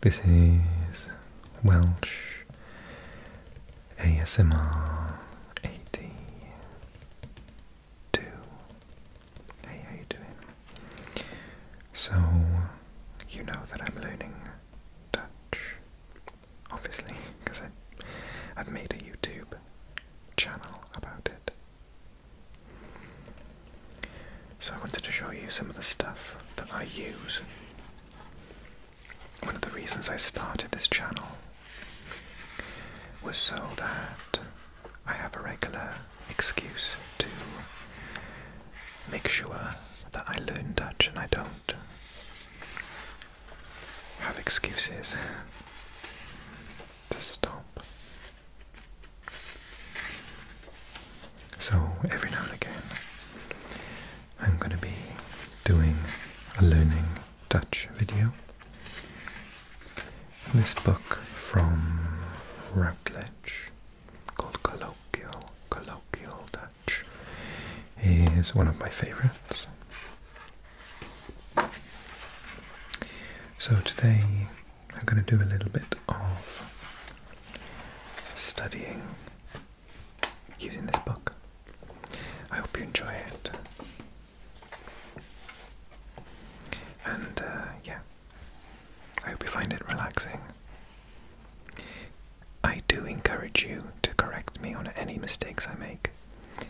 This is Welsh ASMR 82. Hey, how you doing? So, you know that I'm learning Dutch, obviously, because I've made a YouTube channel about it. So I wanted to show you some of the stuff that I use. One of the reasons I started this channel was so that I have a regular excuse to make sure that I learn Dutch and I don't have excuses to stop. So every now and again I'm going to be doing a learning Dutch video. This book from Routledge called Colloquial Dutch is one of my favorites. So today I'm going to do a little bit of studying using this book. I hope you enjoy it. And yeah, I hope you find it relaxing. I do encourage you to correct me on any mistakes I make,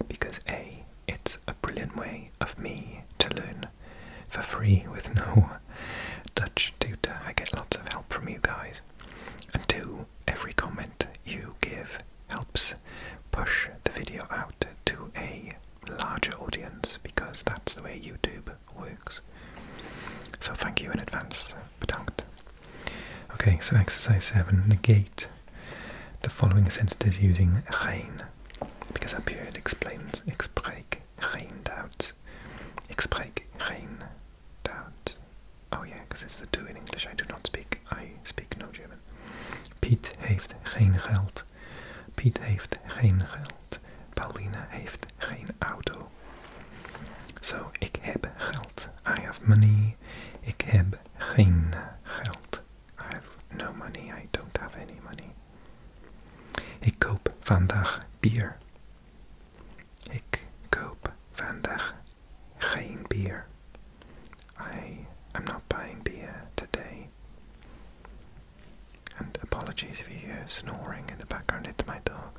because A, it's a brilliant way of me to learn for free with no Dutch tutor. I get lots of help from you guys. And 2, every comment you give helps push the video out to a larger audience, because that's the way YouTube works. So thank you in advance. Bedankt. Okay, so exercise 7, negate the following sentences using geen, because up here it explains ik spreek geen Duits. Ik spreek geen Duits. Oh yeah, because it's the 2 in English. I speak no German. Piet heeft geen geld. Piet heeft geen geld. Pauline heeft geen auto. So, ik heb geld. I have money. Ik heb geen geld. I have no money. I don't have any money. Ik koop vandaag bier. Ik koop vandaag geen bier. I'm not buying beer today. And apologies if you hear snoring in the background, it's my dog.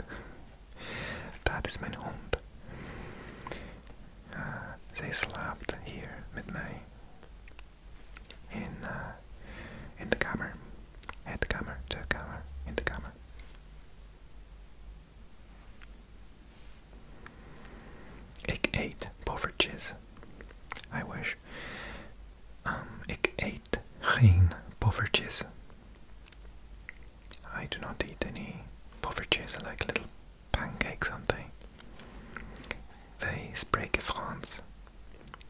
Dat is mijn hond. Zij slaapt hier met mij in de kamer. De kamer, in de kamer. Ik eet poffertjes. I wish. Ik eet geen poffertjes. I do not eat any poffertjes. I like little pancakes, aren't they? Wij spreken Frans.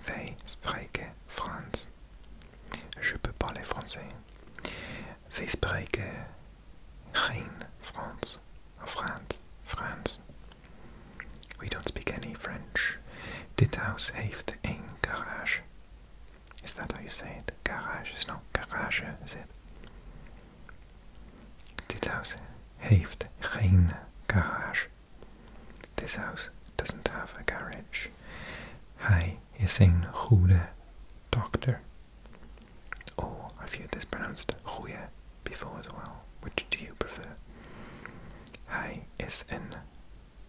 Wij spreken Frans. Je peux parler français. Wij spreken geen Frans. Frans. We don't speak any French. Dit huis heeft een garage. Is that how you say it? Garage is no garage, is it? Dit huis heeft geen garage. This house doesn't have a garage. Hij is een goede dokter. Oh, I've heard this pronounced goeie before as well. Which do you prefer? Hij is een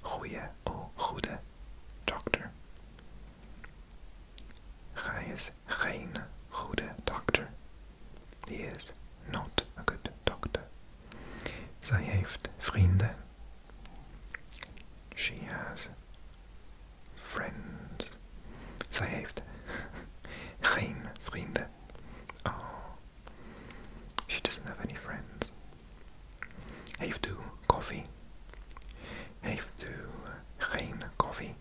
goeie of goede dokter. Hij is geen goede dokter. He is not a good doctor. Zij heeft vrienden. She has friends. Zij heeft geen vrienden. Oh, she doesn't have any friends. Heeft u koffie? Heeft u geen koffie?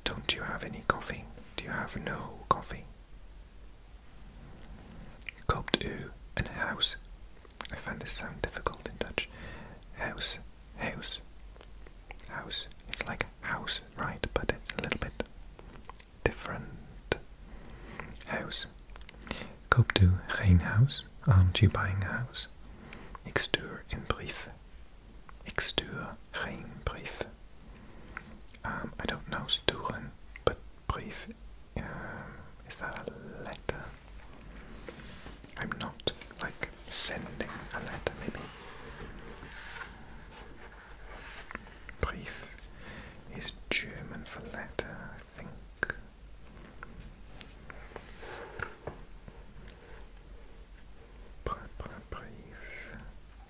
Don't you have any coffee? Do you have no coffee? Koopt u een huis? I find this sound difficult in Dutch. House. It's like house, right? But it's a little bit different. House. Koopt u geen huis? Aren't you buying a house? Ik stuur een brief. Ik stuur geen brief. I don't know sturen, but brief, is that a letter? I'm not like sending a letter, maybe. Brief is German for letter, I think.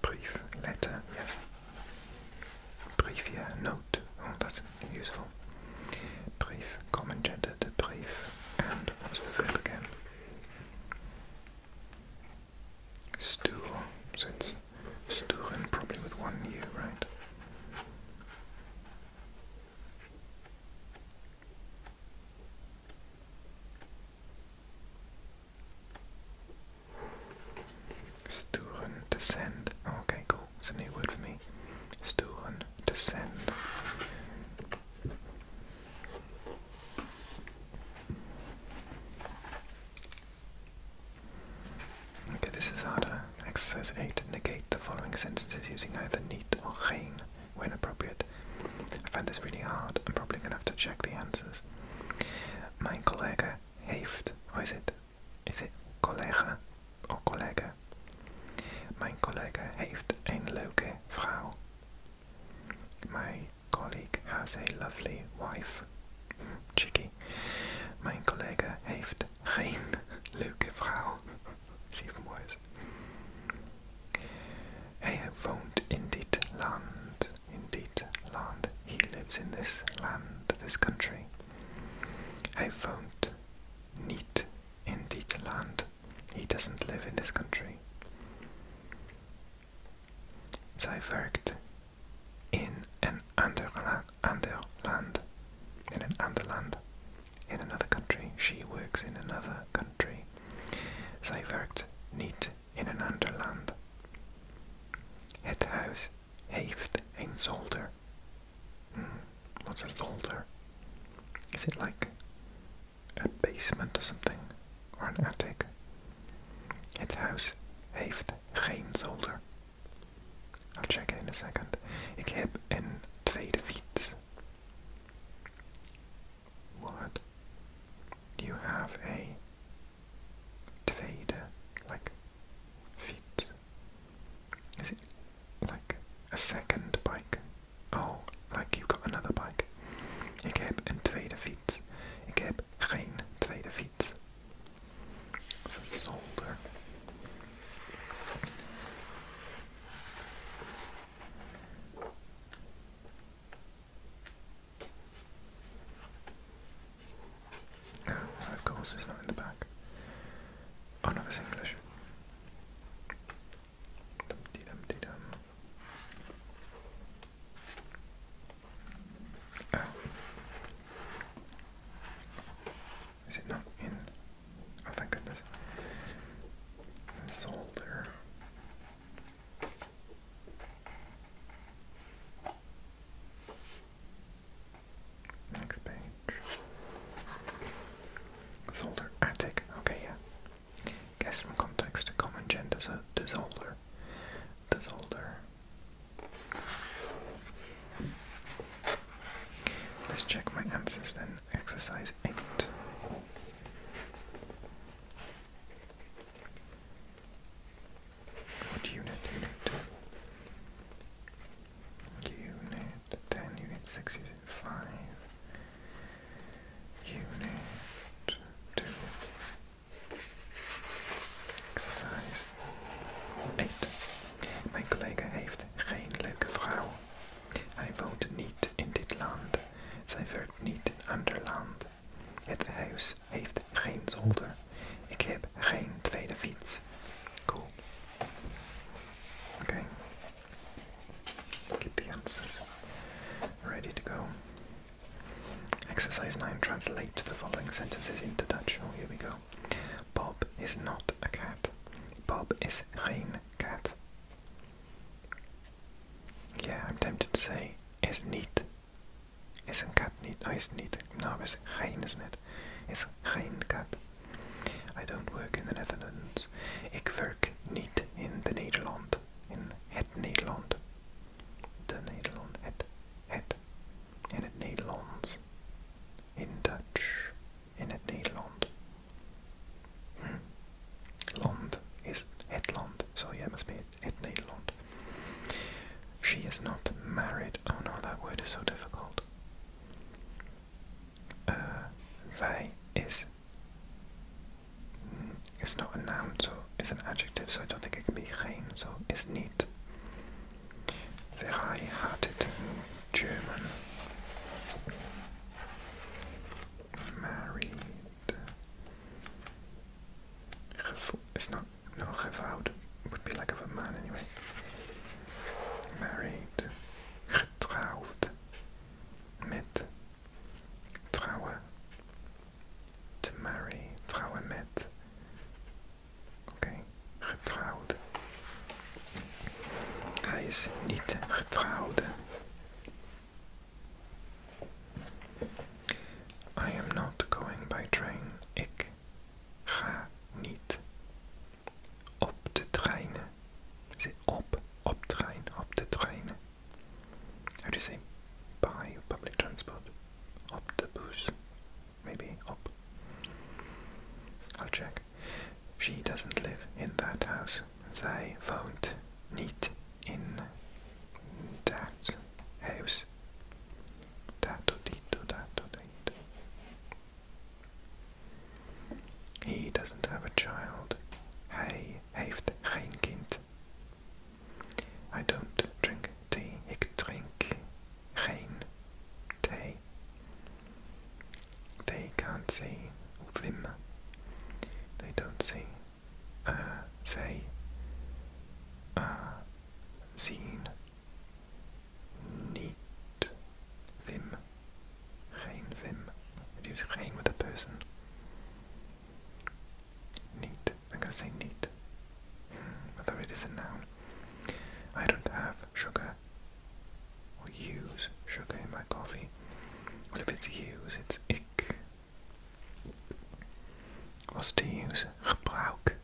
Brief, letter, yes. Brief, yeah, note. Oh, that's useful. Brief, common gender, the brief. And what's the verb again? Stoel. So it's sturen, probably with one U, right? Sturen, to send. Oh, okay, cool. It's a new word for me. Sturen, to send. Okay, this is harder. Exercise 8. Negate the following sentences using either niet or geen when appropriate. I find this really hard. I'm probably going to have to check the answers. Mijn collega heeft, or is it collega or collega? Mijn collega heeft een leuke vrouw. My colleague has a lovely wife. Cheeky. Mijn collega heeft geen leuke vrouw. It's even worse. Hij woont in dit land. In dit land. He lives in this land, this country. Hij woont niet in dit land. He doesn't live in this country. Zij werkt in een ander land. In een ander land. In another country. She works in another country. Zij werkt niet in een ander land. Het huis heeft een zolder. What's a zolder? Is it like a basement or something? Or an attic? Het huis heeft geen zolder. I'll check it in a second. Ik heb een tweede fiets. What? You have a tweede, like, fiets? Is it like a second bike? Oh, like you've got another bike. Ik heb een tweede fiets. Ik heb geen tweede fiets. That's a zolder. Of course, it's not in the back. Oh no, it's English. Dum-dee-dum-dee-dum. Oh. Is it not in? Oh, thank goodness. Zolder. Next page. Zolder, attic. Okay, yeah. Guess from context, common gender, so the zolder. The zolder. Let's check my answers then. Exercise 8. What unit? Unit 10, unit 6, unit 5. Unit 2. Exercise 8. Mijn collega heeft geen leuke vrouw. Hij woont niet in dit land. Zij werkt niet in een ander land. Het huis heeft geen zolder. Ik heb geen tweede fiets. Cool. Okay. Get the answers ready to go. Exercise 9. Translate the following sentences into Dutch. Oh, here we go. Bob is not a cat. Bob is geen cat. Yeah, I'm tempted to say is niet. Is een kat niet? Oh, is niet. No, is geen, isn't it? Is geen kat. I don't work in the Netherlands. Ik werk niet in de Nederland. In Nederland. De Nederland. Het. In het Nederlands. In Dutch. In het Nederland. Land is het land. So yeah, must be het Nederland. She is not married. Oh no, that word is so difficult. Zij is not a noun, so it's an adjective, so I don't think it can be geen, so is niet. Zij had it in German. Married. It's not, no, gevouwd. It would be like of a man anyway. Married. Getrouwd. Met. Trouwen. To marry. Trouwen met. Oké. Getrouwd. Hij is niet getrouwd. I am not going by train. Ik ga niet op de treinen. Is it op trein, op de treinen? How do you say by public transport? Op de bus. Maybe op. I'll check. She doesn't live in that house. Zij woont niet in that house. Dat of die, dat of die. He doesn't have a child. Hij heeft geen kind. I don't drink tea. Ik drink geen thee. They can't see Vim. They don't see. Zij zien niet Vim. Geen Vim. We use geen with a person. Niet. I'm gonna say niet. Whether it is a noun. I don't have sugar or use sugar in my coffee. Well, if it's use, it's ik. Was to use, gebruik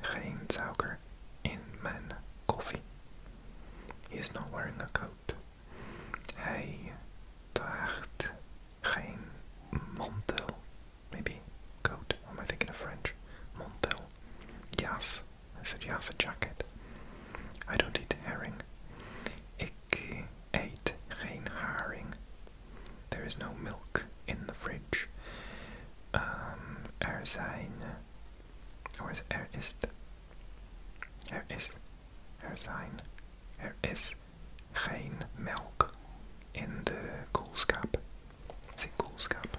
geen suiker in mijn koffie. He is not wearing a coat. Hij draagt geen mantel. Maybe coat. Or am I thinking of French? Mantel. Jas. I said jas, a jacket. I don't eat herring. Ik eet geen haring. There is no milk in the fridge. Er zijn, or is er is, er is geen melk in de koelskap. Is het koelskap?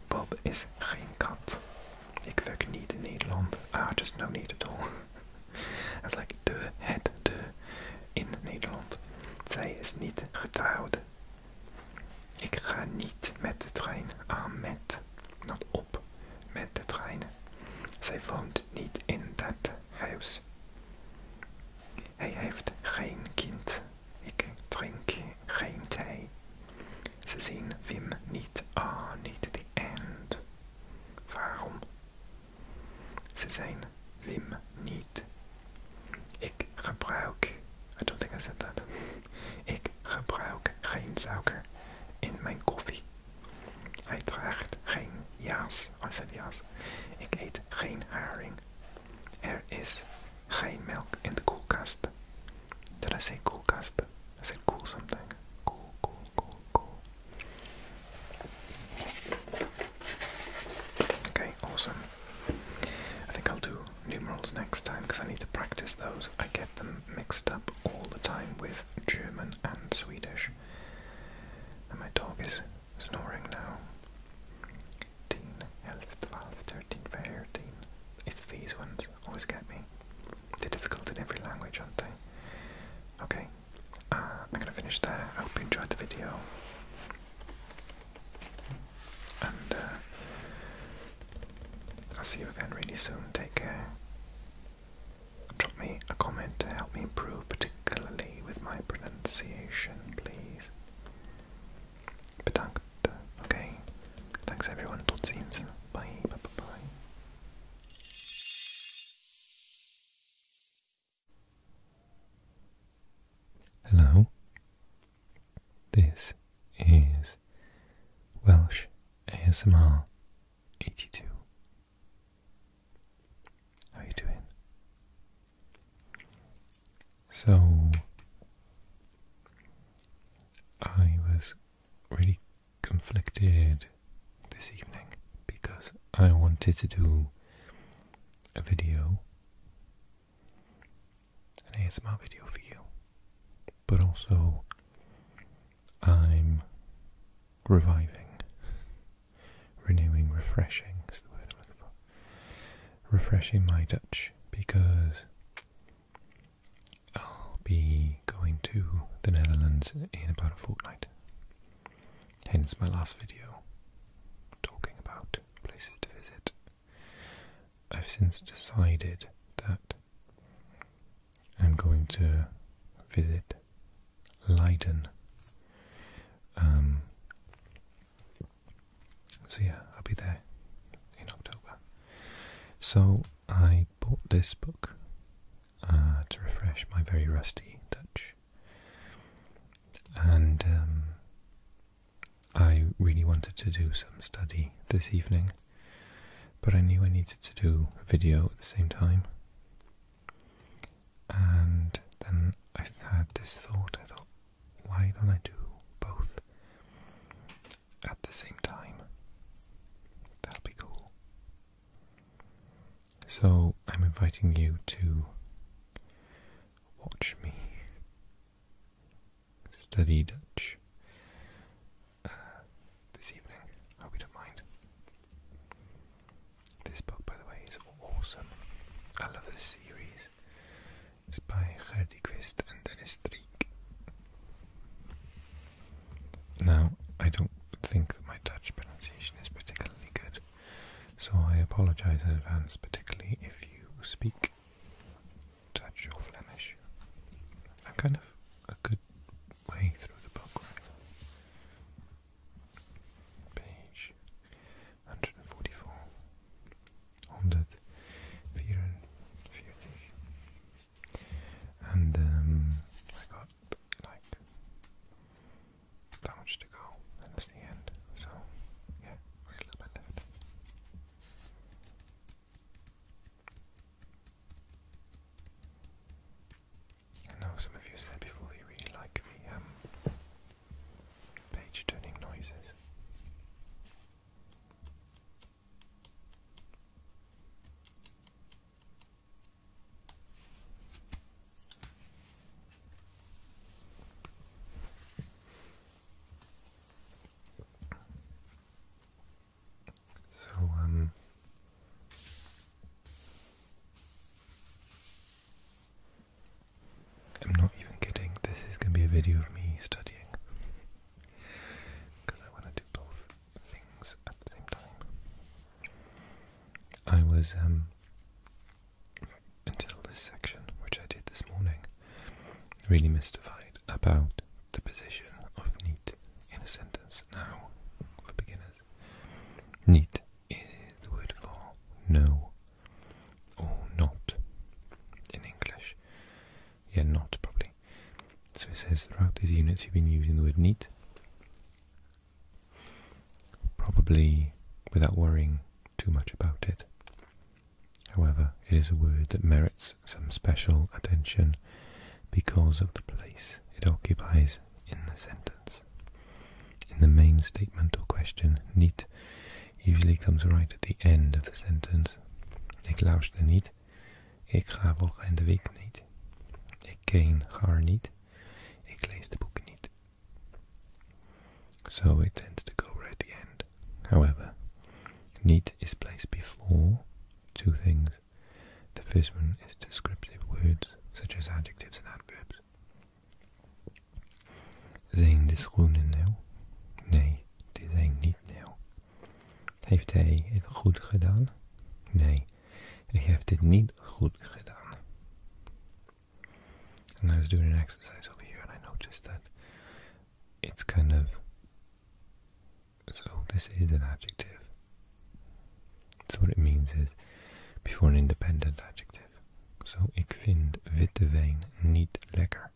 Bob is geen kat. Ik werk niet in Nederland. Just no need at all. I was like, de in Nederland. Zij is niet getrouwd. Ik ga niet met de trein. Met. Not op. Met de trein. Zij woont niet in dat huis. Hij heeft geen kind. Ik drink geen thee. Ze zien Wim niet. Niet the end. Waarom? Ze zijn Wim niet. Ik gebruik. I don't think I said that. Ik gebruik geen suiker in mijn koffie. Hij draagt geen jas. I said jas. Ik eet geen haring. Er is geen melk in de koelkast. Did I say koelkast? I said cool something. Cool. Okay, awesome. I think I'll do numerals next time because I need to practice those. I get them mixed up all the time with German and Swedish. And my dog is snoring now. 10, 11, 12, 13, 14. It's these ones always get me. They're difficult in every language, aren't they? Okay, I'm gonna finish there. I hope you enjoyed the video. And I'll see you again really soon. Take care. Drop me a comment to help me improve, particularly with my pronunciation, please. Bedankt. Okay. Thanks everyone. Tot ziens. ASMR-82. How are you doing? So, I was really conflicted this evening because I wanted to do a video, an ASMR video for you, but also I'm renewing, refreshing is the word I'm looking for, refreshing my Dutch because I'll be going to the Netherlands in about a fortnight. Hence my last video talking about places to visit. I've since decided that I'm going to visit Leiden. So yeah, I'll be there in October. So I bought this book to refresh my very rusty Dutch, and I really wanted to do some study this evening, but I knew I needed to do a video at the same time, and then I had this thought, I thought, why don't I do both at the same time? That'll be cool. So I'm inviting you to watch me study Dutch this evening. Hope you don't mind. This book, by the way, is awesome. I love this series. It's by Gerdy Quist and Dennis Streek. Now, I don't think that my Dutch pronunciation is particularly good, so I apologize in advance, particularly if you speak Dutch or Flemish. I'm kind of a good way through the book right now. Page 144. 144. And I got like that much to go, and that's the end. So yeah, we're a little bit left. I know some of you said before you really like the page turning noises. So I'm not even kidding, this is going to be a video of me studying, because I want to do both things at the same time. I was, until this section, which I did this morning, really mystified about the position of niet in a sentence. Now, for beginners, niet is the word for no or not in English. Yeah, not probably. So it says throughout these units you've been using the word niet, probably without worrying too much about it. However, it is a word that merits some special attention because of the place it occupies in the sentence. In the main statement or question, niet usually comes right at the end of the sentence. Ik luister niet. Ik ga volgende week niet. Ik ken haar niet. Ik lees de boek niet. So it tends to go right at the end. However, niet is placed before two things. The first one is descriptive words, such as adjectives and adverbs. Zijn de schoenen nieuw? Nee, die zijn niet nieuw. Heeft hij het goed gedaan? Nee, hij heeft het niet goed gedaan. And I was doing an exercise over here and I noticed that it's kind of, so this is an adjective. So what it means is before an independent adjective. So ik vind witte wijn niet lekker.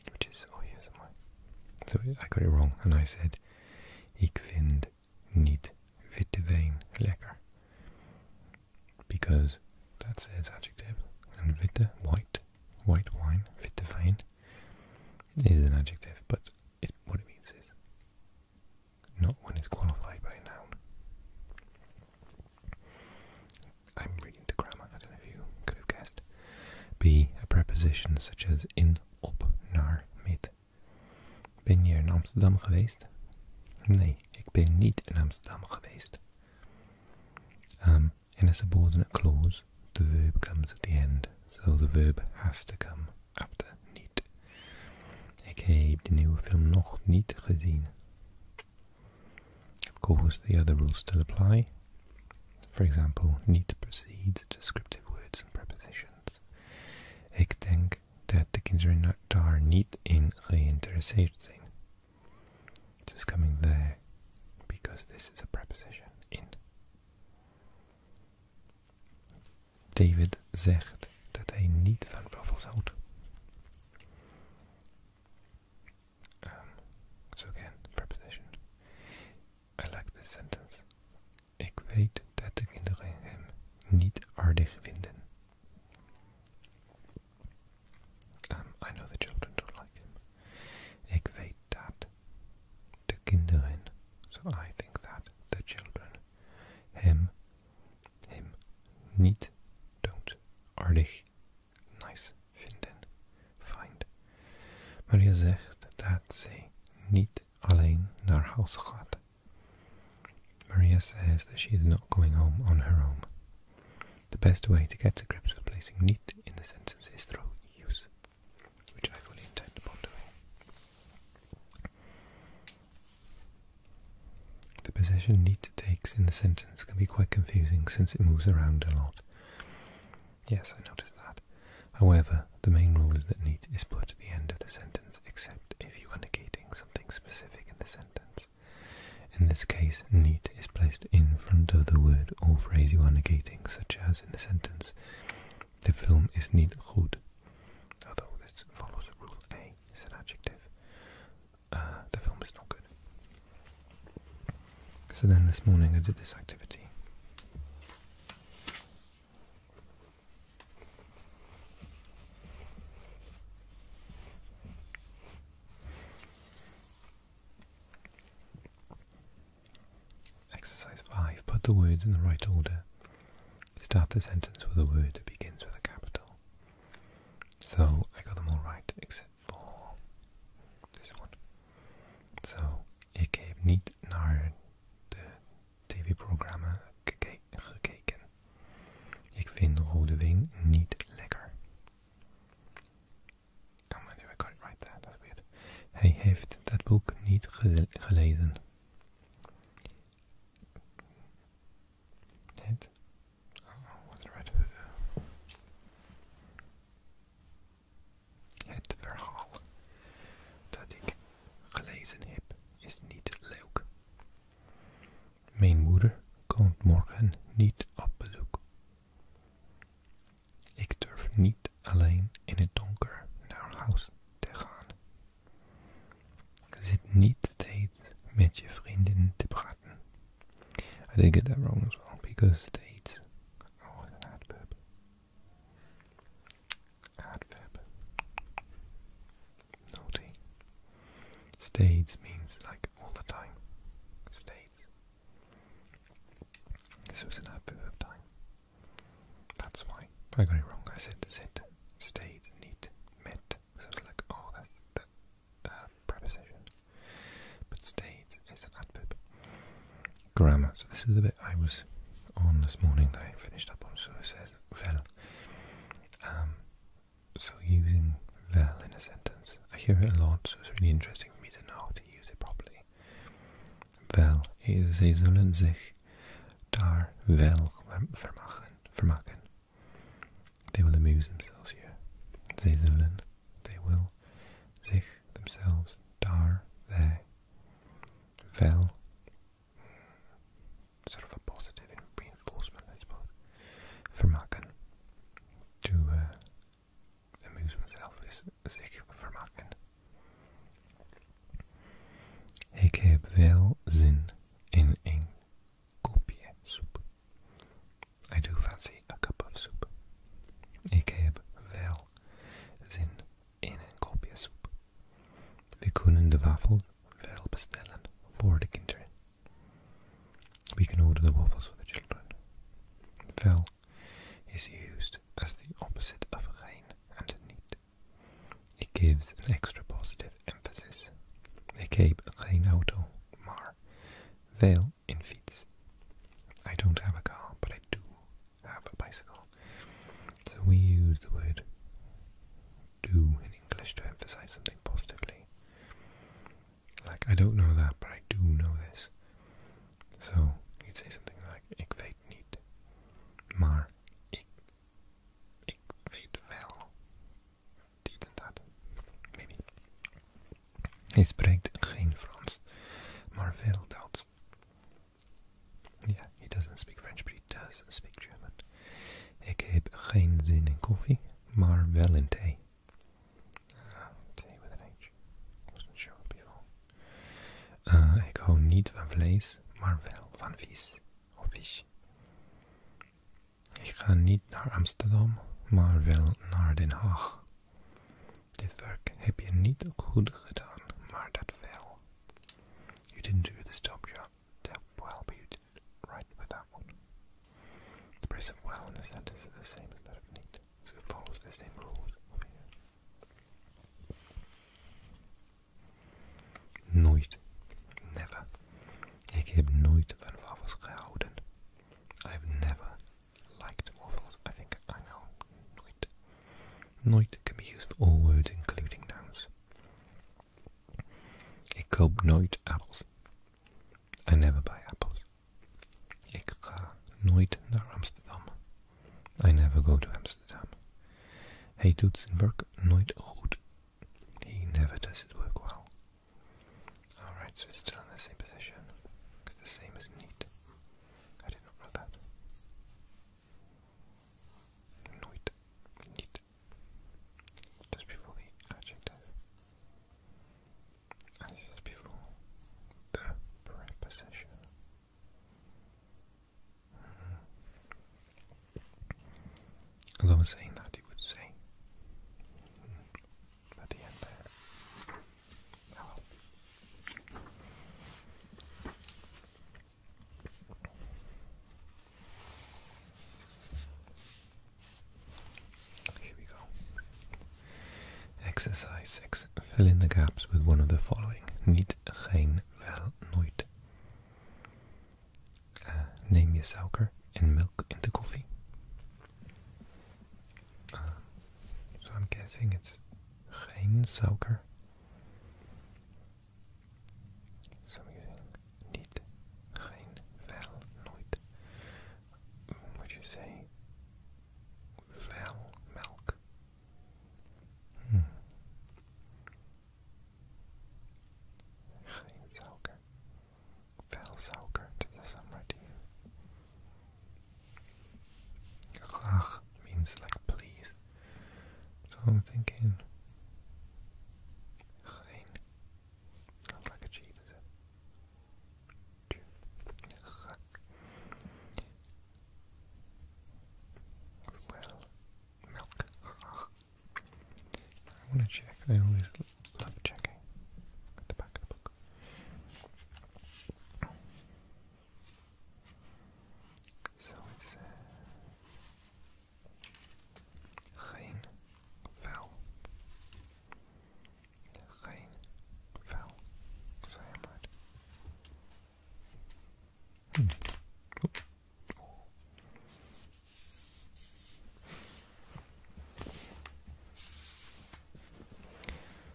Which is, oh here somewhere. So I got it wrong and I said ik vind niet witte wijn lekker. Because that's its adjective. And witte, white wine, witte wijn, is an adjective, but what it means is not when it's qualified by a noun. I'm reading the grammar, I don't know if you could have guessed. B, a preposition such as in, op, naar, met. Ben je in Amsterdam geweest? Nee, ik ben niet in Amsterdam geweest. In a subordinate clause, the verb comes at the end, so the verb has to come after niet. Ik heb de nieuwe film nog niet gezien. Of course, the other rules still apply. For example, niet precedes descriptive words and prepositions. Ik denk dat de kinderen daar niet in geïnteresseerd zijn. It's coming there because this is a preposition, in. David zegt dat hij niet van waffels houdt. So again, preposition. I like this sentence. Ik weet dat de kinderen hem niet aardig vinden. I know the children don't like him. Ik weet dat de kinderen, so I think that the children, hem niet, don't, aardig, nice, vinden, find. Maria zegt dat zij niet alleen naar huis gaat. Maria says that she is not going home on her own. The best way to get to grips with placing niet in the sentence is through use, which I fully intend upon doing. The position niet takes in the sentence can be quite confusing since it moves around a lot. Yes, I noticed that. However, the main rule is that niet is put at the end of the sentence, except if you are negating something specific in the sentence. In this case, niet is placed in front of the word or phrase you are negating, such as in the sentence, the film is niet goed. Although this follows rule A, is an adjective. The film is not good. So then this morning I did this activity. Exercise 5. Put the words in the right order. Start the sentence with a word that begins with a capital. So I got them all right except for this one. So ik heb niet naar de tv-programma gekeken. Ik vind rode wijn niet lekker. Oh man, I got it right there, that's weird. Hij heeft dat boek niet gelezen. Het verhaal dat ik gelezen heb is niet leuk. Mijn moeder komt morgen niet op bezoek. Ik durf niet alleen in het donker naar huis te gaan. Zit niet steeds met je vriendin te praten. I did get that wrong as well, because steeds, oh, it's an adverb. Adverb. Naughty. Steeds means like all the time. Steeds. This was an adverb of time. That's why I got it wrong. I said zit, steeds, niet, met. So it's like, oh, that's the preposition. But steeds is an adverb. Grammar. So this is the bit I was on this morning that I finished up on. So it says wel. So using wel in a sentence. I hear it a lot, so it's really interesting for me to know how to use it properly. Wel is zij zullen zich daar wel vermaken. They will amuse themselves here. Zij zullen, they will, zich, themselves, daar, there, wel. Sort of a positive reinforcement, I suppose. Vermaken. To amuse myself is zich vermaken. Ik heb wel zin in een de wafels wel bestellen voor de kinderen. We can order the waffles for the children. Wel is used as the opposite of geen and niet. It gives an extra positive emphasis. Ik heb geen auto, maar wel een fiets. I don't have a car, but I do have a bicycle. So we use the word do in English to emphasize something positively. Like, I don't know that, but I do know this. So you'd say something like, ik weet niet, maar ik weet wel dit en dat. Maybe. Hij spreekt geen Frans, maar wel Duits. Yeah, he doesn't speak French, but he does speak German. Ik heb geen zin in koffie, maar wel in thee. Thee with an H. Wasn't sure before. Ik hou niet van vlees, maar wel van vis. Of vis. Ik ga niet naar Amsterdam, maar wel naar Den Haag. Dit werk heb je niet goed gedaan, maar dat wel. You didn't do this job well, but you did it right with that one. The place of well in the sentence is the same as that of niet, so it follows the same rules over here. Nooit. Never. Ik heb nooit van waffels gehouden. I've never liked waffles. I think I know. Nooit. Nooit can be used for all words including nouns. Ik koop nooit appels. I never buy apples. Ik ga nooit naar Amsterdam. I never go to Amsterdam. Hij doet zijn werk nooit goed. He never does his work well. Alright, so it's still in the same position. It's the same as niet. I did not know that. Nooit. Niet. Just before the adjective. And just before the preposition. Although saying that, you would say at the end there. Oh well. Here we go. Exercise 6. Fill in the gaps with one of the following. Niet, geen, wel, nooit. Neem je suiker en melk in de koffie. So I'm guessing it's geen suiker. So I'm using niet, geen, wel, nooit. Would you say wel, melk? Geen suiker. Wel suiker. Does that sound right to you? Graag means like please. So I'm thinking geen. Sounds like a G, does it? Well, milk. I want to check. I always love checking at the back of the book. So it's geen, wel. Geen, wel. Say I'm right.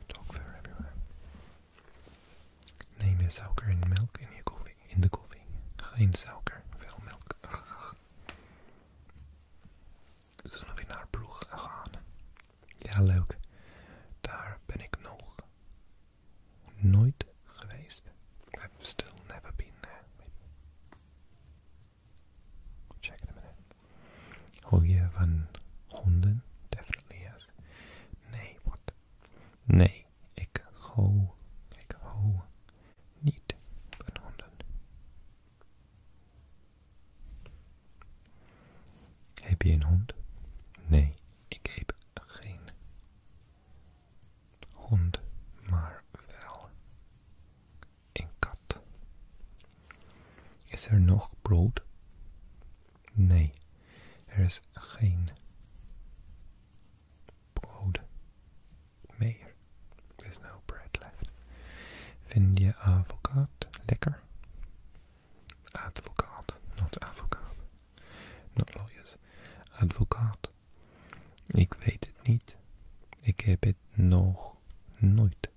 Dog fur everywhere. Neem je suiker en melk in je koffie. In de koffie. Geen suiker, wel melk. Zullen we naar Brugge gaan? Ja, leuk. Daar ben ik nog nooit geweest. I've still never been there. Maybe. Check in a minute. Hou je van honden? Definitely yes. Nee, what? Nee, ik hou niet van honden. Heb je een hond? Nee, ik heb geen hond, maar wel Is er nog brood? Nee, er is geen brood meer. There's no bread left. Vind je avocado lekker? Advocaat, not avocado. Not lawyers. Advocaat. Ik weet het niet. Ik heb het nog nooit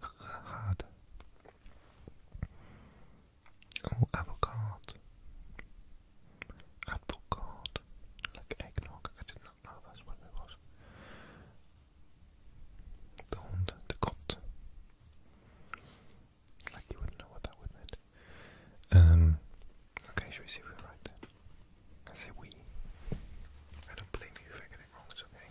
gehad. Oh, avocado. Advocaat. Like eggnog. I did not know that's what it was. The hond, the kot. Like you wouldn't know what that would mean. Okay, should we see if we're right then? I say we. I don't blame you if I get it wrong, it's okay.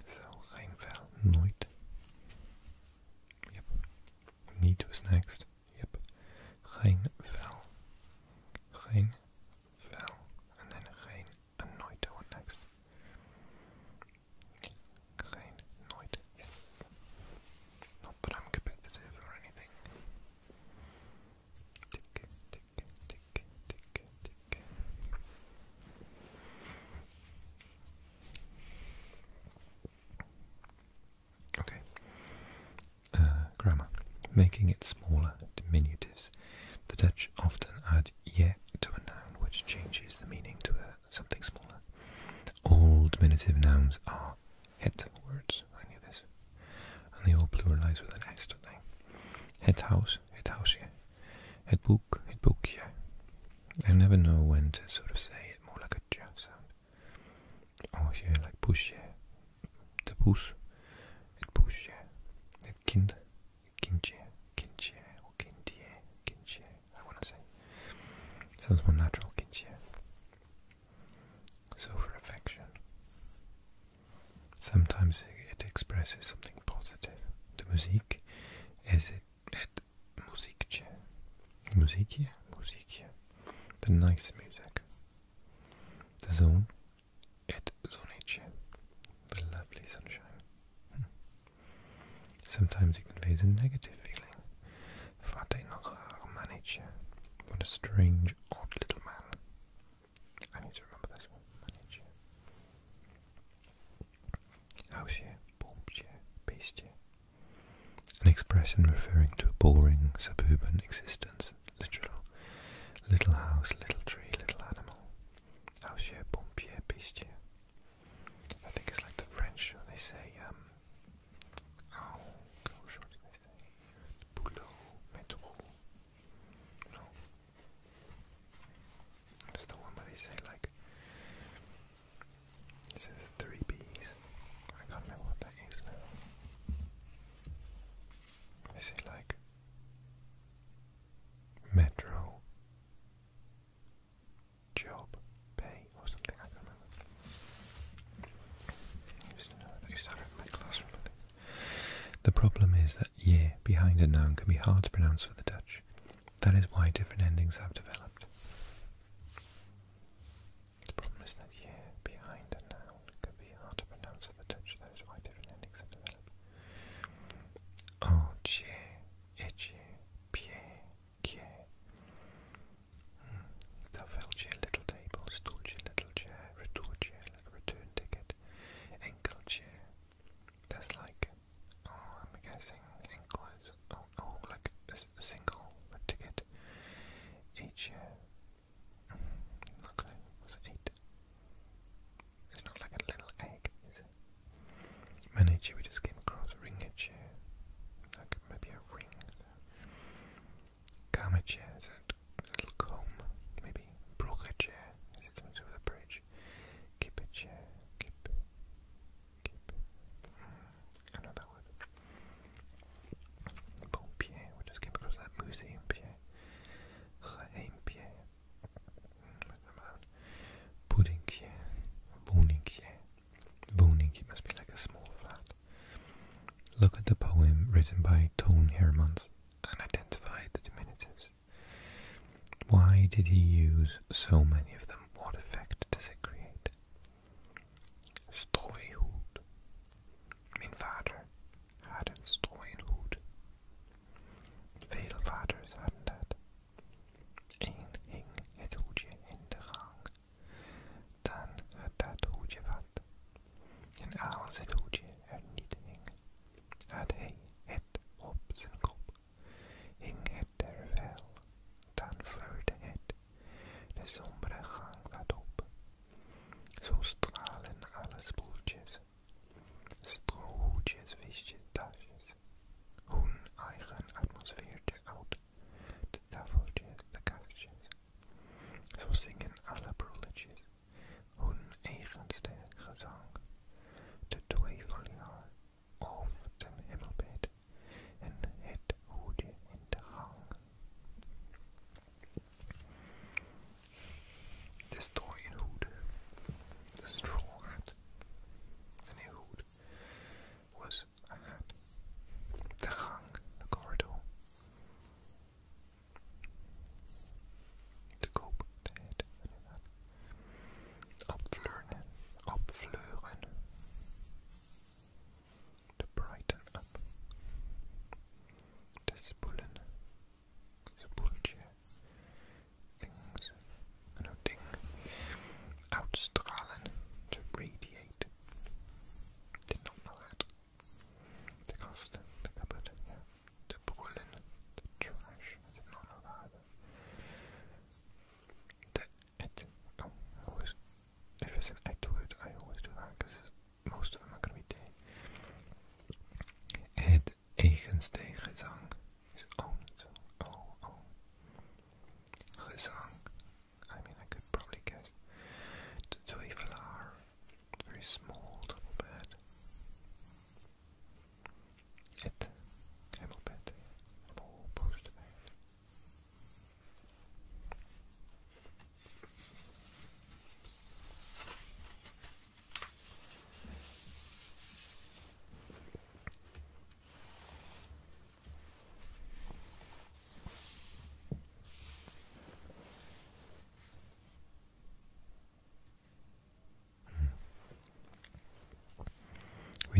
So, geen vel, nooit. Yep. Niet was next. Yep. Geen vel. Geen vel. And then geen en nooit. What next? Geen nooit. Yes. Not that I'm competitive or anything. Tick, tick, tick, tick, tick. Okay. Grammar. Making it smaller, diminutives. The Dutch often add je to a noun, which changes the meaning to something smaller. All diminutive nouns are het words. I knew this. And they all pluralize with an S, don't they? Het huis, het huisje. Het boek, het boekje. I never know when to sort of say it more like a j sound. Oh, yeah, like poesje. De poes, het poesje. Het kind, het kindje, kindje, or kindje, kindje. I want to say. Sounds more natural, kindje. So for affection. Sometimes it expresses something positive. De muziek is het muziekje. Muziekje, muziekje. The nice music. The zone, het zonnetje. The lovely sunshine. Sometimes it conveys a negative feeling. Wat een raar mannetje. What a strange, odd little man. I need to remember this one. Mannetje. Huisje, boompje, beestje. An expression referring to a boring suburban existence. Literal. Little house, little tree, little animal. Huisje, boompje, beestje. I think it's like the French, they say, oh gosh, what do they say? Boulot, métro. No. It's the one where they say like, is it the 3 B's? I can't remember what that is now. They say like, metro, job, pay, or something, I don't remember. I used to know it. I used to have it in my classroom, I think. The problem is that ye behind a noun can be hard to pronounce for the Dutch. That is why different endings have developed. The problem is that ye behind a noun can be hard to pronounce for the Dutch. That is why different endings have developed. Oh, tje, itje, pje, kje. Tafeltje, little table, stoeltje, little chair, retourtje, like return ticket, enkeltje. That's like, oh, I'm guessing enkel is, oh, like a single ticket. Each, okay, was 8. It's not like a little egg, is it? Mannetje, we just came across ringetje, like maybe a ring. Kamertje, is it a little comb, maybe. Bruggetje, is it something to do with a bridge? Kippetje, kip. I know that word. Boompje, we just came across that museumpje. Geheimpje. Puddingje, woningje. Woningje must be like a small flat. Look at the poem written by Toon Hermans and identify the diminutives. Why did he use so many of them? What effect does it create? Strooihoed. Mijn vader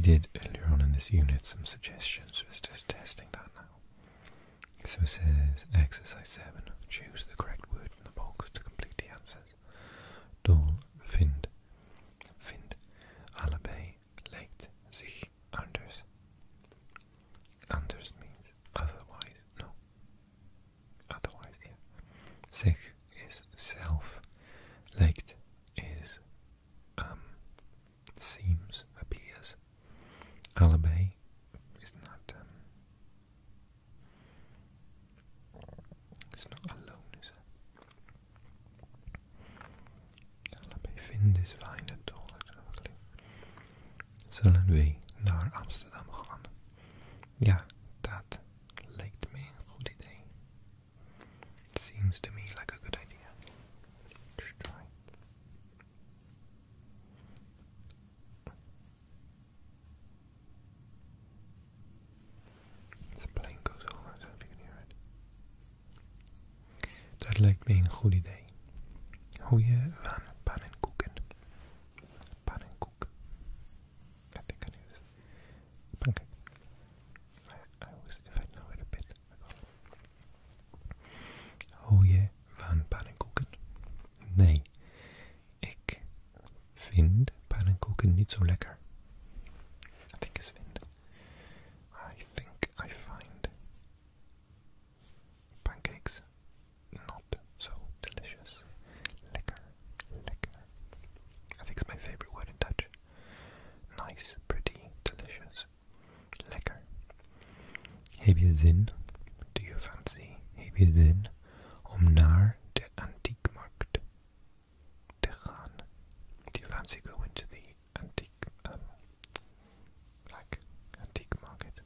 did earlier on in this unit some suggestions, we're just testing that now. So it says exercise 7, choose the correct word in the box to complete the answers. Dol, vindt, allebei, lijkt, zich, anders. Anders means otherwise, no. Otherwise, yeah. Zich is self, lijkt is seems, appears. Allebei is not it's not alone, is it? Allebei vindt is fine at all, actually. Zullen we naar Amsterdam gaan? Ja, dat lijkt me een goed idee. Seems to me like a good idea. Let's try. The plane goes over, I don't know if you can hear it. Dat lijkt me een goed idee. Goeie van pannenkoeken. Pannenkoek. I think I knew this. Pancake. I always, if I know it a bit, I got it. Goeie van pannenkoeken. Nee, ik vind pannenkoeken niet zo lekker. I think it's vind. I think I find pancakes not so delicious. Lekker, lekker. I think it's my favorite word in Dutch. Nice, pretty, delicious. Lekker. Heb je zin? Do you fancy? Heb je zin om naar de antiekmarkt te gaan? Do you fancy going to the antique, like antique market?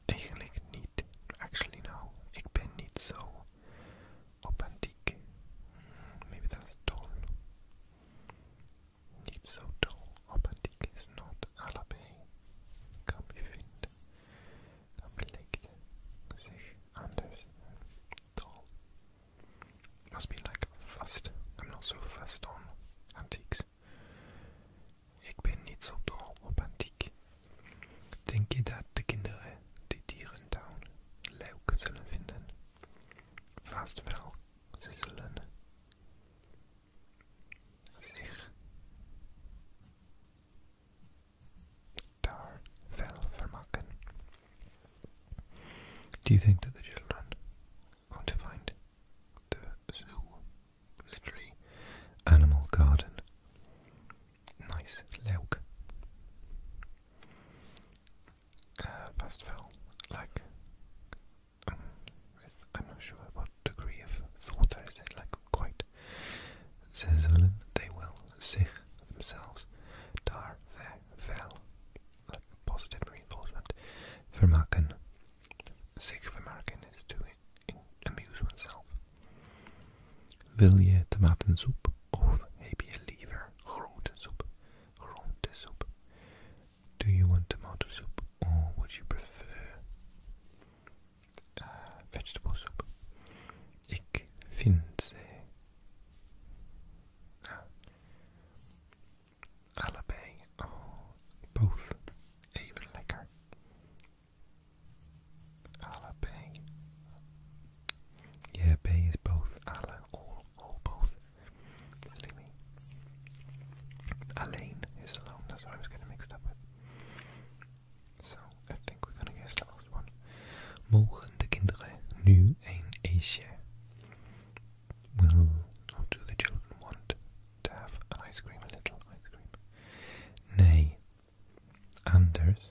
Eigenlijk niet. Actually no. Ik ben niet zo op antiek. Maybe that's dull. Niet zo dull op antiek is not allebei. Kan be vindt. Kan be lijkt. Zich anders. Dull. Must be like fussed. I'm not so fussed on antiques. Ik ben niet zo dol op antiek. Denk je dat de kinderen die dierentuin leuk zullen vinden? Vast wel. Ze zullen zich daar wel vermaken. Do you think that the children want to find the zoo, literally animal garden, nice, leuk? Vast wel, like, I'm not sure what degree of thought there is, like quite. Ze zullen, they will, zich, themselves, daar, wel, like positive reinforcement, vermaken. Zich vermaken is to amuse oneself. Wil je tomatensoep of heb je liever groentesoep? Groentesoep. Do you want tomato soup or would you prefer vegetable soup? Ik vind ze allebei, both even lekker. Allebei. Yeah, bij is both, alle, all both. Silly me. Alleen is alone, that's what I was getting mixed up with. So, I think we're gonna guess the last one. Mogen de kinderen nu een ijsje? Or do the children want to have an ice cream, a little ice cream? Nee. Anders?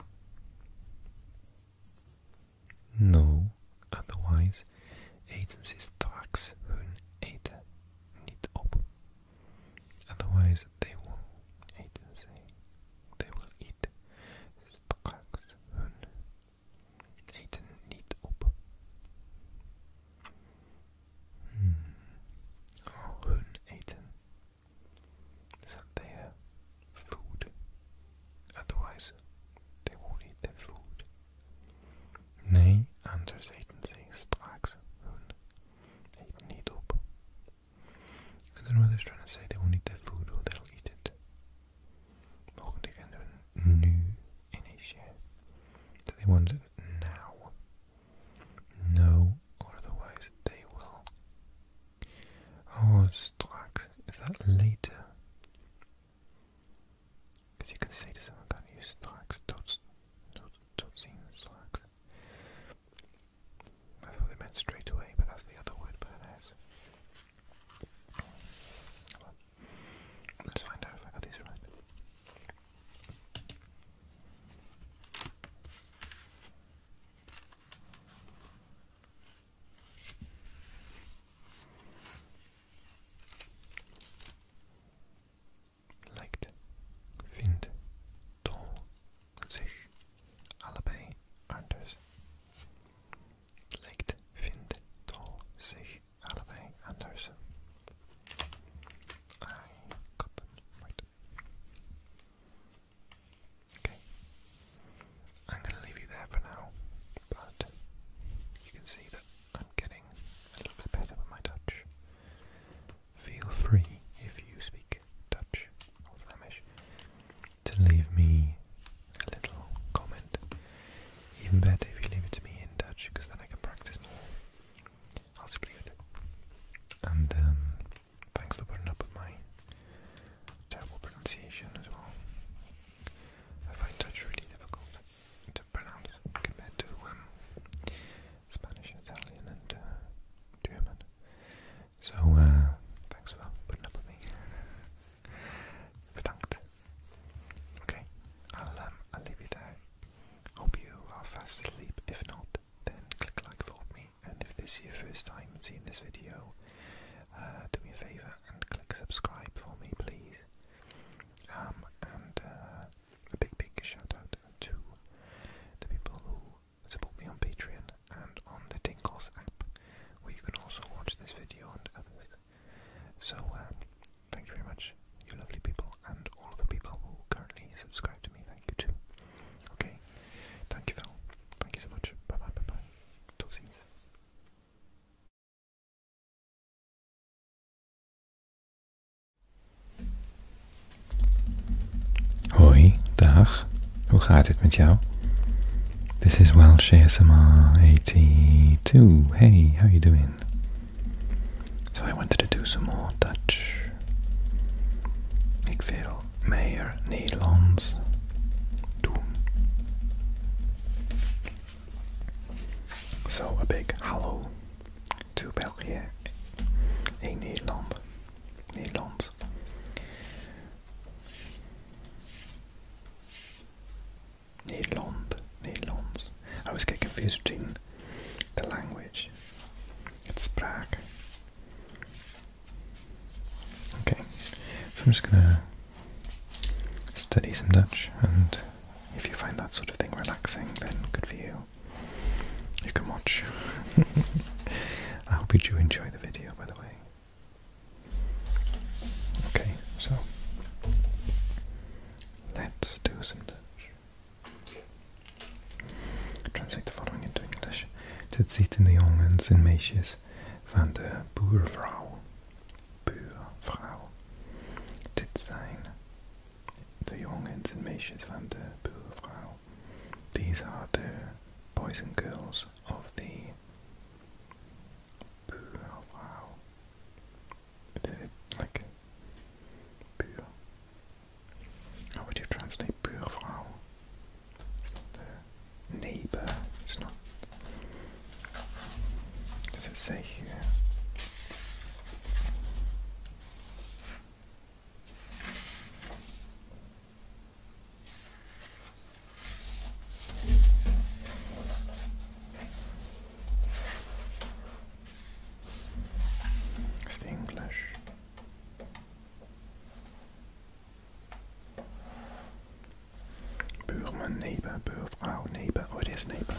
No. Otherwise eten ze straks hun eten niet op. Otherwise they will eten ze. They will eat straks hun eten niet op. Oh, hun eten. Is that their food? Otherwise they won't eat their food. Nee, anders eten ze straks hun eten niet op. I don't know what they're trying to say. They won't eat their food or they'll eat it. Mogen de kinderen nu straks. Is that later? Because you can say to someone, can you straks, tot ziens, straks. I thought they meant straight away, but that's the other word paradise. Well, let's find out if I got these right. Lijkt, vindt, tol, zich, allebei anders. Lijkt, vindt, tol, zich, allebei anders. I got them right. Okay, I'm going to leave you there for now, but you can see that I'm getting a little bit better with my Dutch. Feel free, if you speak Dutch or Flemish, to leave me a little comment. Even better if you leave it to me in Dutch, because then I can practice more. Alsjeblieft. And thanks for putting up with my terrible pronunciation as well. I find Dutch really difficult to pronounce compared to Spanish, Italian and German. So thanks for putting up with me. Bedankt. Okay, I'll leave you there. Hope you are fast asleep. If not, then click like for me. And if this is your first time seeing this video, do me a favour and click subscribe for me, please. And a big shout out to the people who support me on Patreon and on the Tingles app, where you can also watch this video and others. So thank you very much, you lovely people, and all of the people who currently subscribe to me, thank you too. Okay, thank you Phil, thank you so much, bye bye. Tot ziens. Hoi, dag, hoe gaat het met jou? This is Welsh ASMR 82. Hey, how you doing? So I wanted to do some more Dutch. Ik wil meer Nederlands doen. So a big hallo to België en Nederland. Nederlands. Nederlands. I always get confused between the language. It's spraak. Okay, so I'm just gonna study some Dutch, and if you find that sort of thing relaxing, then good for you. You can watch. I hope you do enjoy the video, by the way. Okay, so let's do some Dutch. Translate the following into English. Dit zitten de jongens en meisjes van de buurvrouw. Buurvrouw. Dit zijn de jongens en meisjes van de buurvrouw. These are the boys and girls of the buurvrouw. Is it like buur? How would you translate buurvrouw? It's not the neighbor. It's not. Does it say here? It's the English. Buurman, neighbor, buurvrouw, neighbor. Oh, it is neighbor.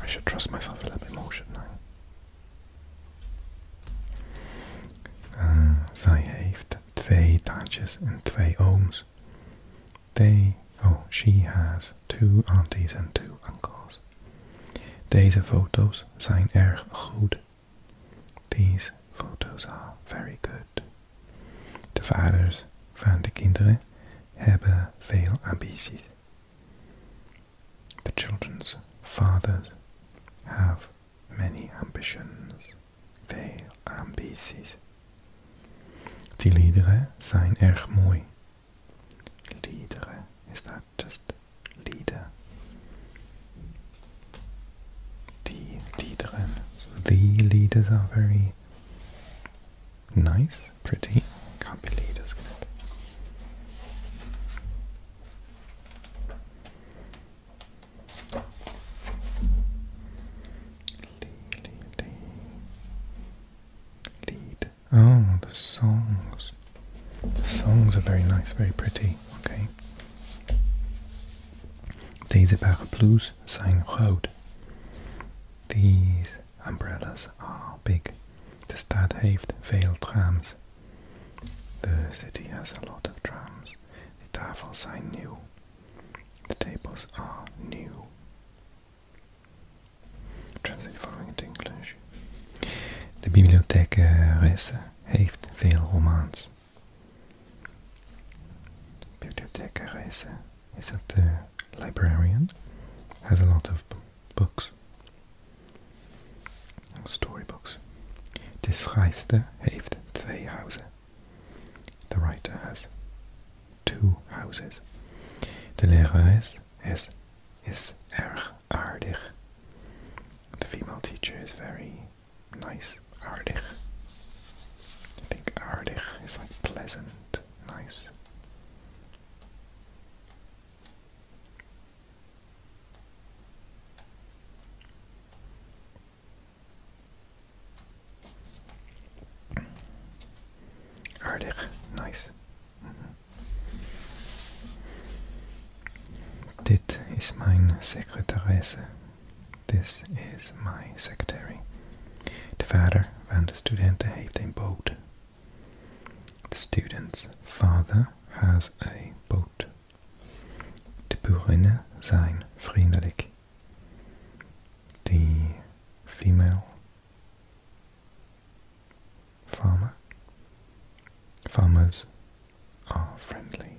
I should trust myself a little bit more, shouldn't I? Zij heeft 2 tantes en 2 ooms. She has 2 aunties and 2 uncles. Deze foto's zijn erg goed. These photos are very good. De vaders van de kinderen hebben veel ambities. The children's fathers have many ambitions. Veel ambities. Die liederen zijn erg mooi. Liederen, is that just lieder? Die liederen. So the leaders are very nice, pretty. Can't be leaders, can it? Lead. Oh, the songs. The songs are very nice, very pretty. Okay. Deze paraplu's zijn groot. These umbrellas are big. De stad heeft veel trams. The city has a lot of trams. De tafels zijn nieuw. The tables are new. Translate following into English. De bibliothecaresse heeft veel romans. Bibliothecaresse, is that the librarian? Has a lot of books. Storybooks. De schrijfster heeft 2 huizen. The writer has 2 houses. De lerares is erg aardig. The female teacher is very nice, aardig. I think aardig is like pleasant, nice. Aardig, nice. Dit is mijn secretaresse. This is my secretary. De vader van de studenten heeft een boot. The student's father has a boat. De boerinnen zijn vriendelijk. The female farmers are friendly.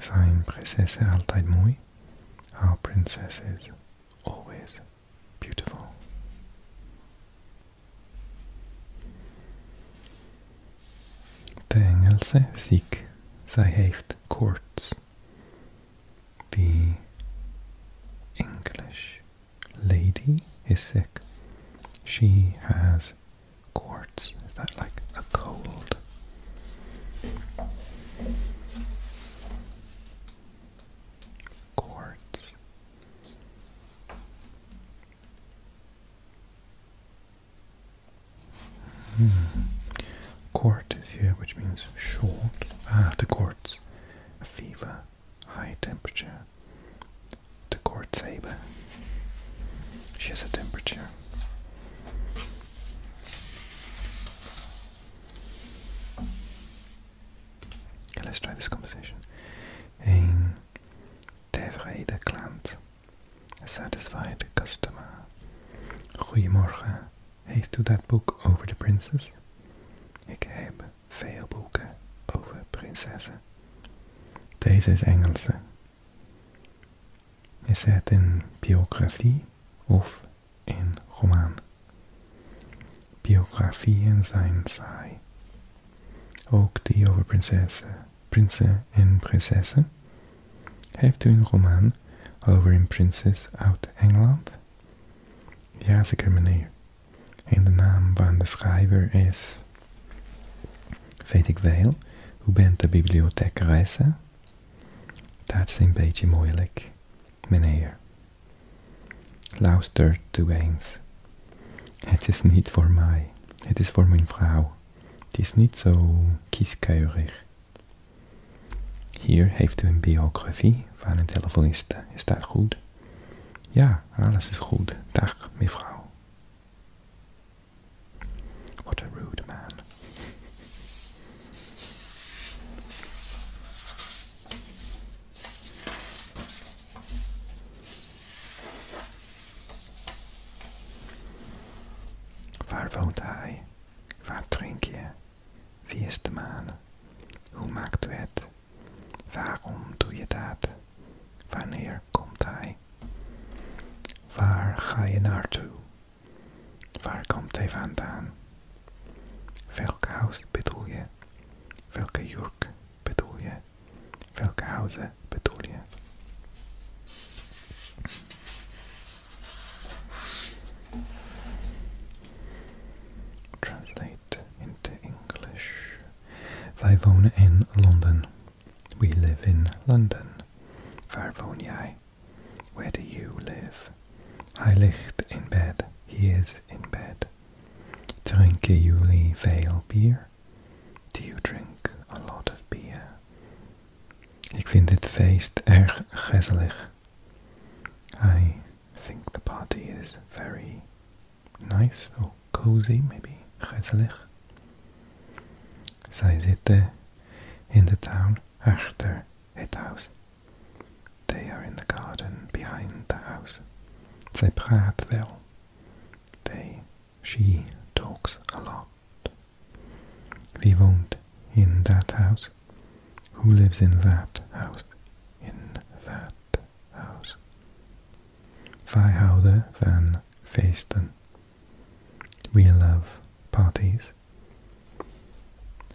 Zijn prinsessen altijd mooi? Our princess is always beautiful. De Engelse is ziek. Zij heeft koorts. The English lady is sick. She has koorts. Is that like a cold? Koorts. Court is here, which means short. The koorts. A fever, high temperature. The koorts hebben. She has a temperature. Okay, let's try this conversation. Een tevreden klant. A satisfied customer. Goedemorgen. Heeft u dat boek over de princess? Ik heb veel boeken over prinsessen. Deze is Engelse. Is het een biografie of een roman? Biografieën zijn saai. Ook die over prinsen en prinsessen. Heeft u een roman over een prinses uit Engeland? Ja, zeker meneer. En de naam van de schrijver is... Weet ik wel. Hoe bent de bibliothecaresse? Dat is een beetje moeilijk, meneer. Luister toe eens. Het is niet voor mij. Het is voor mijn vrouw. Die is niet zo kieskeurig. Hier heeft u een biografie van een telefoniste. Is dat goed? Ja, alles is goed. Dag, mevrouw. What a rude man. Waar woont hij? Waar drink je? Wie is de man? Hoe maakt u het? Waarom doe je dat? Wanneer komt hij? Waar ga je naartoe? Waar komt hij vandaan? Welk huis bedoel je? Welke jurk bedoel je? Welke huizen bedoel je? Translate into English. Wij wonen in Londen. We live in London. Waar woon jij? Where do you live? Hij ligt in bed. He is in bed. Drinken jullie veel bier? Do you drink a lot of beer? Ik vind dit feest erg gezellig. I think the party is very nice or cozy, maybe. Gezellig. Zij zitten in de tuin achter het huis. They are in the garden behind the house. Zij praat wel. She talks a lot. Wie woont in that house? Who lives in that house? In that house. Wij houden van feesten. We love parties.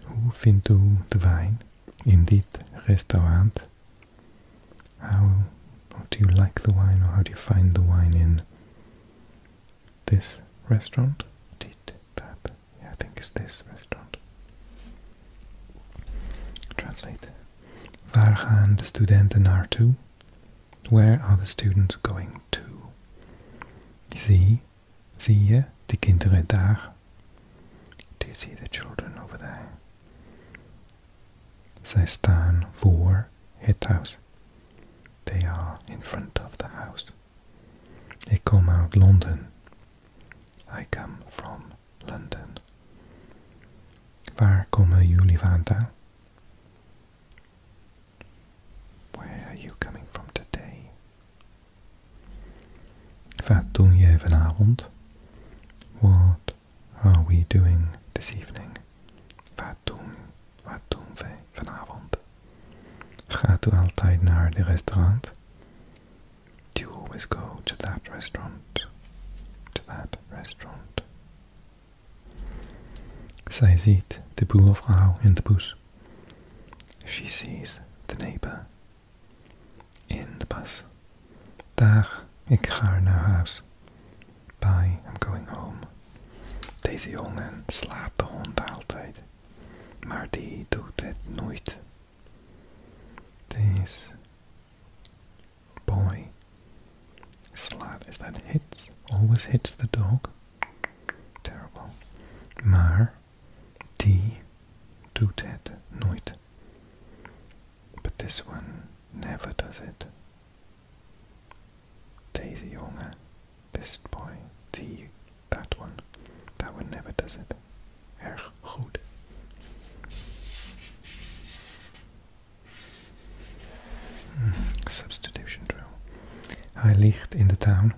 Hoe vindt u de wijn in dit restaurant? How do you like the wine, or how do you find the wine in this restaurant? That, yeah, I think it's this restaurant. Translate. Waar gaan de studenten naartoe? Where are the students going to? Zie je de kinderen daar? Do you see the children over there? Zij staan voor het huis. They are in front of the house. Ik kom uit Londen. I come from London. Waar komen jullie vandaan? Where are you coming from today? Wat doe je vanavond? What are we doing this evening? Wat doen we vanavond? Gaat u altijd naar de restaurant? Do you always go to that restaurant? To that restaurant. Zij ziet de buurvrouw in de bus. She sees the neighbor in the bus. Dag, ik ga naar huis. Bye, I'm going home. Deze jongen slaapt de hond altijd. Maar die doet het nooit. This boy is that hits, always hits the dog. Terrible. Maar die doet het nooit. But this one never does it. Deze jongen, this boy, that one never does it. Erg goed. Substitution drill. Hij ligt in de tuin.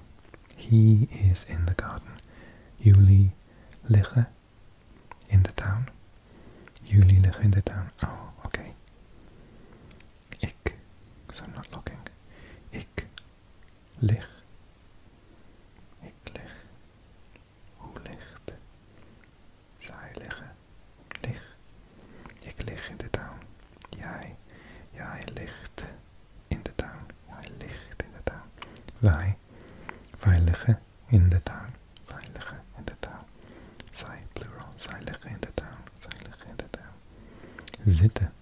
He is in the garden. Jullie liggen in de tuin. Jullie liggen in de tuin. Oh, okay. So I'm not looking. Ik lig. Hoe ligt? Zij liggen. Lig. Ik lig in de tuin. Jij ligt in de tuin. Jij ligt in de tuin. Wij liggen in de tuin. Wij liggen in de tuin. Zij, plural. Zij liggen in de tuin. Zij liggen in de tuin. Zitten.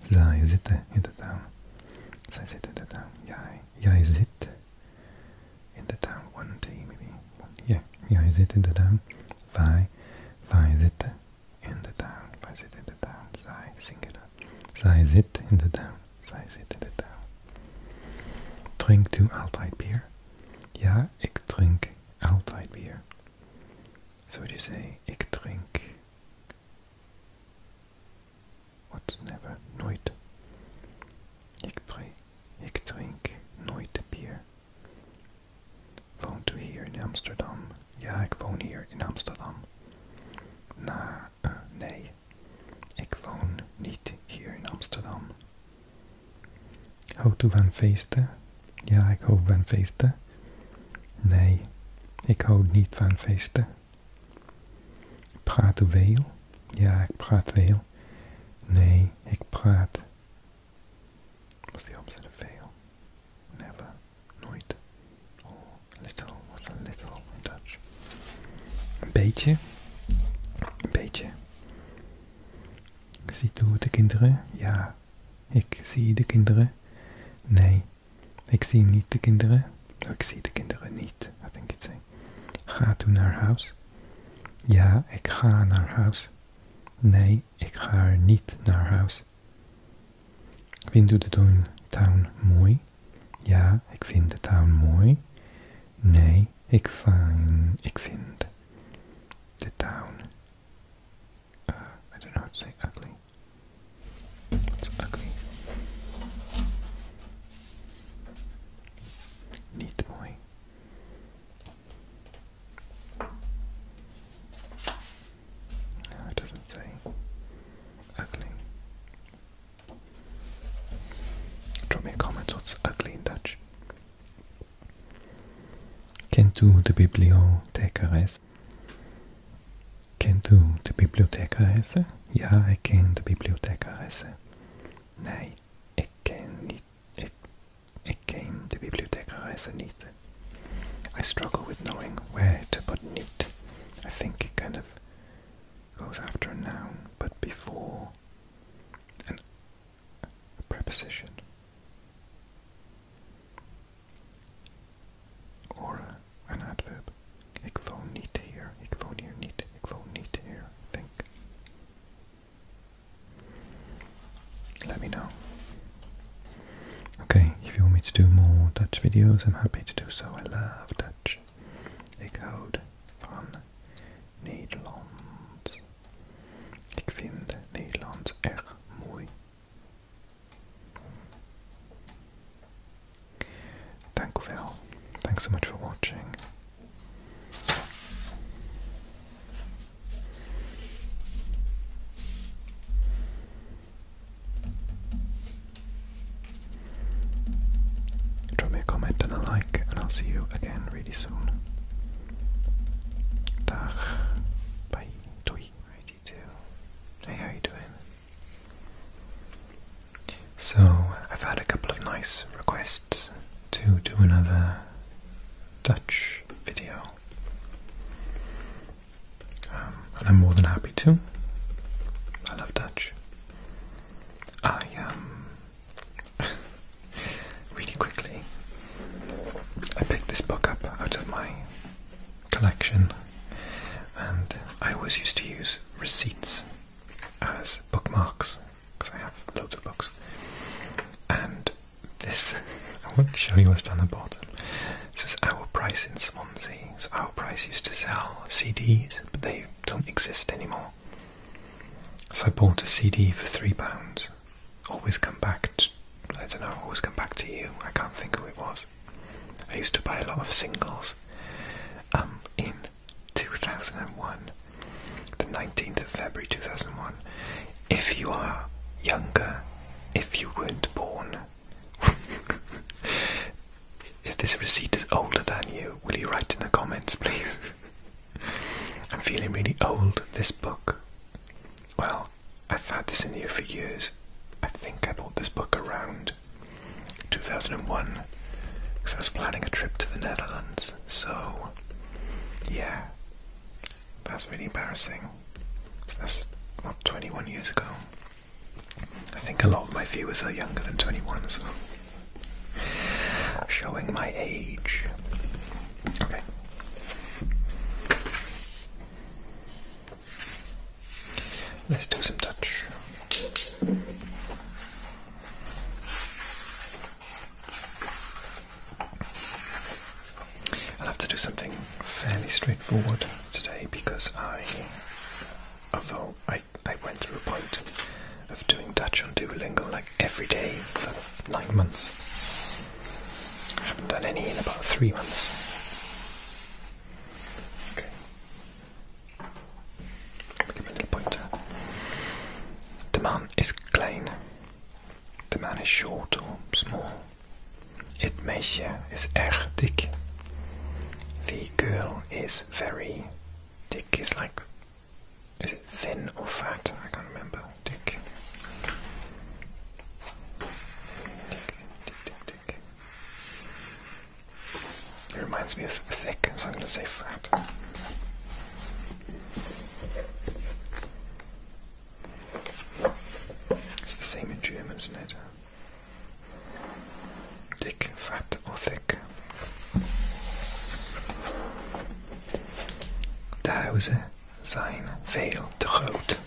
Zij zitten in de tuin. Zij zitten in de tuin. Jij zit in de tuin. One T maybe. Yeah. Jij zit in de tuin. Wij zitten in de tuin. Wij zitten in de tuin. Zij, singular. Zij zit in de tuin. Zij zit in de tuin. Drinkt u altijd bier? Ja, ik drink altijd bier. So would you say, ik drink... What's never? Nooit. Ik drink nooit bier. Woont u hier in Amsterdam? Ja, ik woon hier in Amsterdam. Nee. Ik woon niet hier in Amsterdam. Houdt u van feesten? Ja, ik hou van feesten. Nee, ik hou niet van feesten. praat veel. Ja, ik praat veel. Nee, ik praat. What's the opposite of veel? Never. Nooit. Oh, little. What's a little in Dutch? Een beetje. Een beetje. Ziet u de kinderen? Ja, ik zie de kinderen. Nee, ik zie niet de kinderen. Ik zie de kinderen niet, I think you'd say. Gaat u naar huis? Ja, ik ga naar huis. Nee, ik ga niet naar huis. Vindt u de tuin mooi? Ja, ik vind de tuin mooi. Nee, ik vind de tuin. I don't know how to say ugly. What's ugly? Niet mooi. No, it doesn't say ugly. Drop me a comment what's ugly in Dutch. Kent u de bibliothecares? Kent u de bibliothecaresse? Ja, ik ken de bibliothecaresse. Nee, ik ken de bibliothecaresse niet. I struggle with knowing where to put niet. I think it kind of goes after a noun, but before a preposition. Or an adverb. Ik woon niet hier. Ik woon hier niet. Ik woon niet hier. I think. Let me know. Okay, if you want me to do more Dutch videos, I'm happy to do so. I love Dutch. Ik houd van Nederlands. Ik vind Nederlands erg mooi. Dank u wel. Thanks so much for watching. Drop me a comment and a like, and I'll see you again really soon. Dag. Bye. Doei. Right, you too. Hey, how you doing? So, I've had a couple of nice requests to do another Dutch video. And I'm more than happy to. I love Dutch. Really quickly, I picked this book up out of my collection, and I always used to use receipts as bookmarks, because I have loads of books. And this, I want to show you what's down the bottom. This is Our Price in Swansea. So Our Price used to sell CDs, but they don't exist anymore. So I bought a CD for £3. Always come back to, I don't know, always come back to you. I can't think who it was. I used to buy a lot of singles. In 2001, the 19th of February 2001. If you are younger, if you weren't born, if this receipt is older than you, will you write in the comments, please? I'm feeling really old. This book, well, I've had this in here for years. I think I bought this book around 2001 because I was planning a trip to the Netherlands. So, yeah, that's really embarrassing. That's not 21 years ago. I think a lot of my viewers are younger than 21, so showing my age. Okay. Let's do some Dutch. I'll have to do something fairly straightforward today because although I went through a point of doing Dutch on Duolingo like every day for 9 months. I haven't done any in about 3 months. Okay. Give me a little pointer. De man is klein. The man is short or small. Het meisje is erg dik. The girl is very. Dik is like Is it thin or fat? I can't remember. Dick. Dick. It reminds me of thick, so I'm going to say fat. It's the same in German, isn't it? Dick, fat or thick. De huizen zijn veel te groot.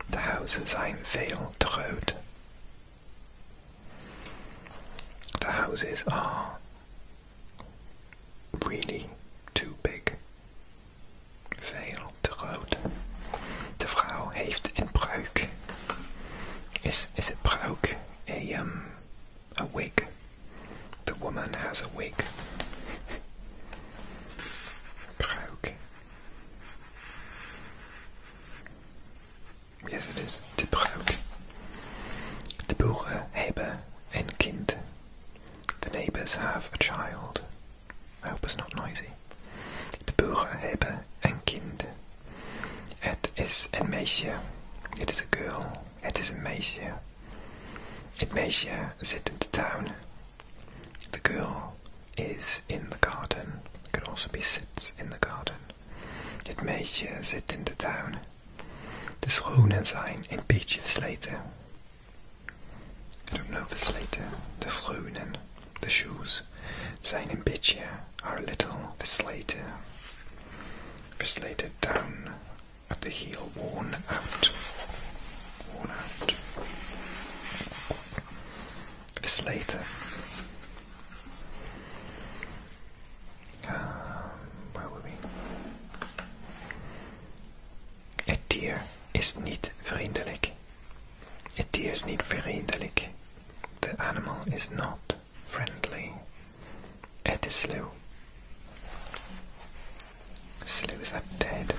De huizen zijn veel te groot. The houses are really too big. Veel te groot. De vrouw heeft een pruik. Is a pruik a wig? The woman has a wig. Pruik. Yes, it is. De pruik. De boeren hebben een kind. The neighbors have a child. I hope it's not noisy. De boeren hebben een kind. Het is een meisje. It is a girl. Het is een meisje. Het meisje zit in de tuin. The girl is in the garden. It could also be sits in the garden. Het meisje zit in de tuin. De schoenen zijn een beetje versleten. I don't know, versleten. De schoenen, the shoes, zijn een beetje, are a little versleten. Versleten down at the heel, worn out. Worn out. Versleten. Where were we? Het dier is niet vriendelijk. Het dier is niet vriendelijk. The animal is not friendly. Het is slow. Slow, is that dead?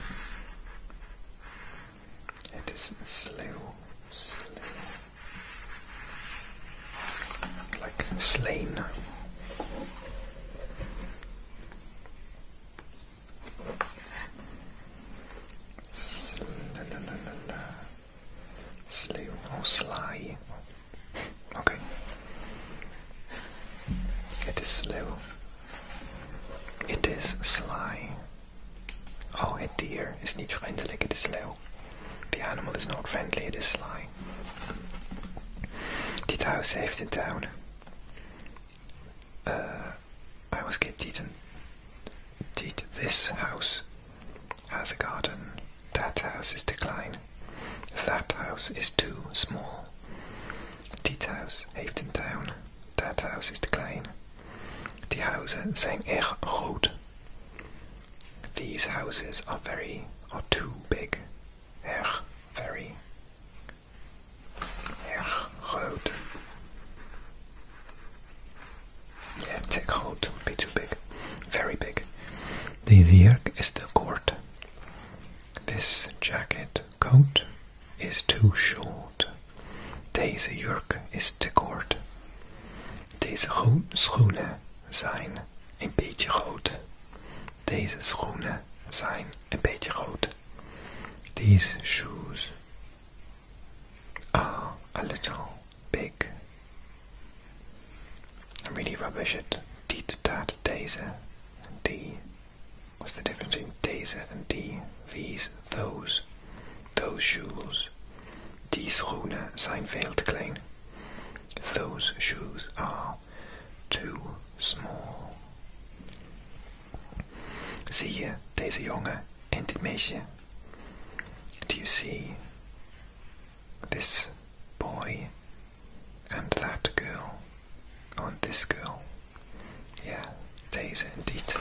Het is slow. Like slain. Slow or sly. Okay. It is slow. It is sly. Oh, het dier is niet vriendelijk, it is slow. The animal is not friendly, it is sly. Dit huis heeft een tuin. I always get this house has a garden. That house is too klein. That house is too small. Dit huis heeft een tuin. That house is te klein. Die huizen zijn erg groot. These houses are too big. Erg, very. Erg groot. Yeah, te groot would be too big. Very big. Deze jurk is te kort. This jacket, coat, is too short. Deze jurk is te kort. Deze schoenen zijn een beetje groot. Deze schoenen zijn een beetje groot. These shoes are a little big. I'm really rubbish at dit, dat, deze, die. What's the difference between deze and die? These, those shoes. Die schoenen zijn veel te klein. Those shoes are too small. Zie je deze jongen en dit meisje? Do you see this boy and that girl? Oh, and this girl. Yeah, deze en dit.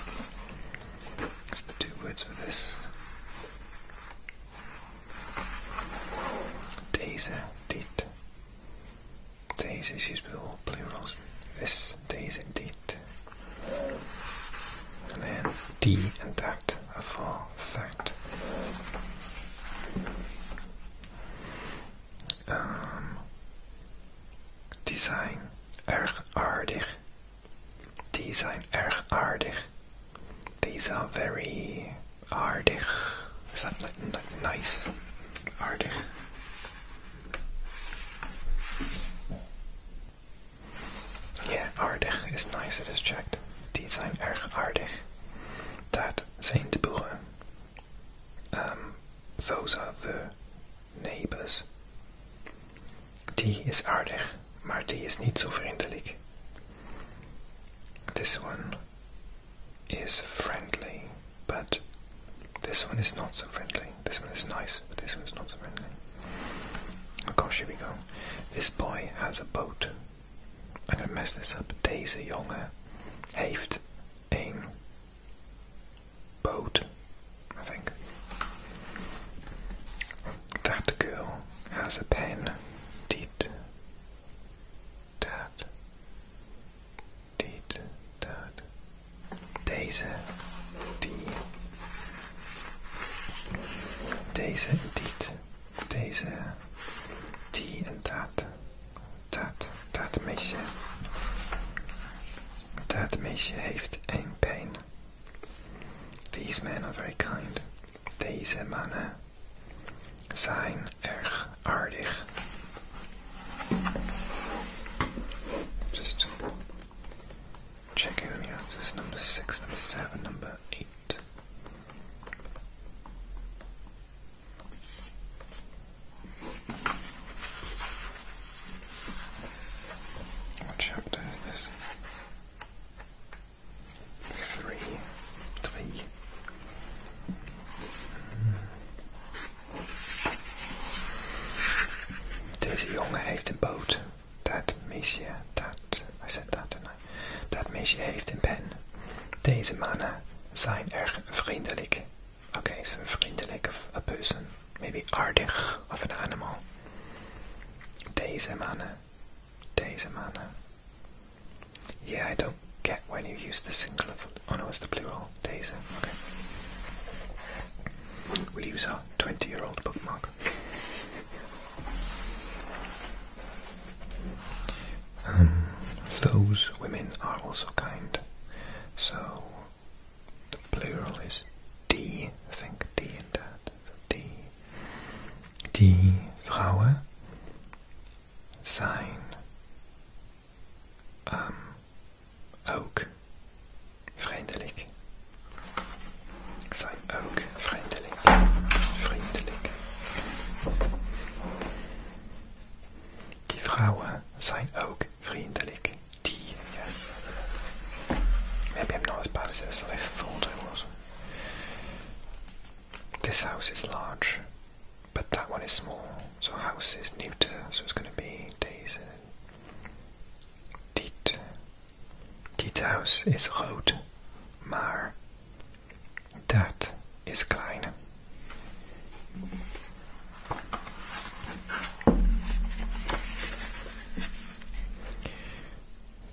That's the two words for this. Deze, dit. Deze is used with all plurals. This, deze en dit. And then die and that are for that. Die zijn erg aardig. Die zijn erg aardig. These are very aardig. Is that like nice? Aardig. Ja, aardig is nice, it is checked. Die zijn erg aardig. Dat zijn de boeren. Those are the neighbors. Die is aardig, maar die is niet zo vriendelijk. This one is friendly, but this one is not so friendly. This one is nice, but this one is not so friendly. Oh gosh, here we go. This boy has a boat. I'm gonna mess this up. Deze jongen heeft een boot, I think. That girl has a pen. Dit, dat, dit, dat. Deze, die. Deze, dit. Deze, die en dat. Dat meisje. Dat meisje heeft een pen. These men are very kind. Deze mannen zijn erg aardig. Just checking on the answers. Number 6, number 7, number 8. What chapter is this? 3. Deze jongen heeft een boot. Dat meisje, I said that, didn't I? Dat meisje heeft een pen. Deze mannen zijn erg vriendelijk. Okay, so vriendelijk of a person. Maybe aardig of an animal. Deze mannen. Yeah, I don't get when you use the singular. Oh no, it's the plural. Deze, okay. We'll use our 20-year-old bookmark. Those women are also kind. So the plural is die. I think die and that. Die. Die vrouwen zijn ook vriendelijk. Zijn ook vriendelijk. Vriendelijk. Die vrouwen zijn ook vriendelijk. Die, yes. Maybe I'm not as bad as this as I thought I was. This house is large, but that one is small. So house is neuter, so it's going to be deze. Dit. Dit huis is groot, maar dat is klein.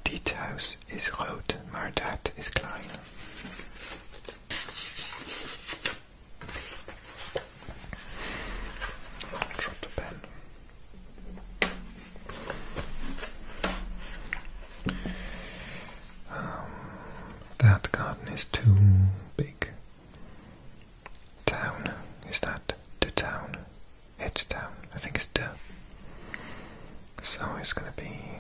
Dit huis is groot, maar dat is klein. Drop the pen. That garden is too big. Town, is that the town? It's town, I think it's the. So it's gonna be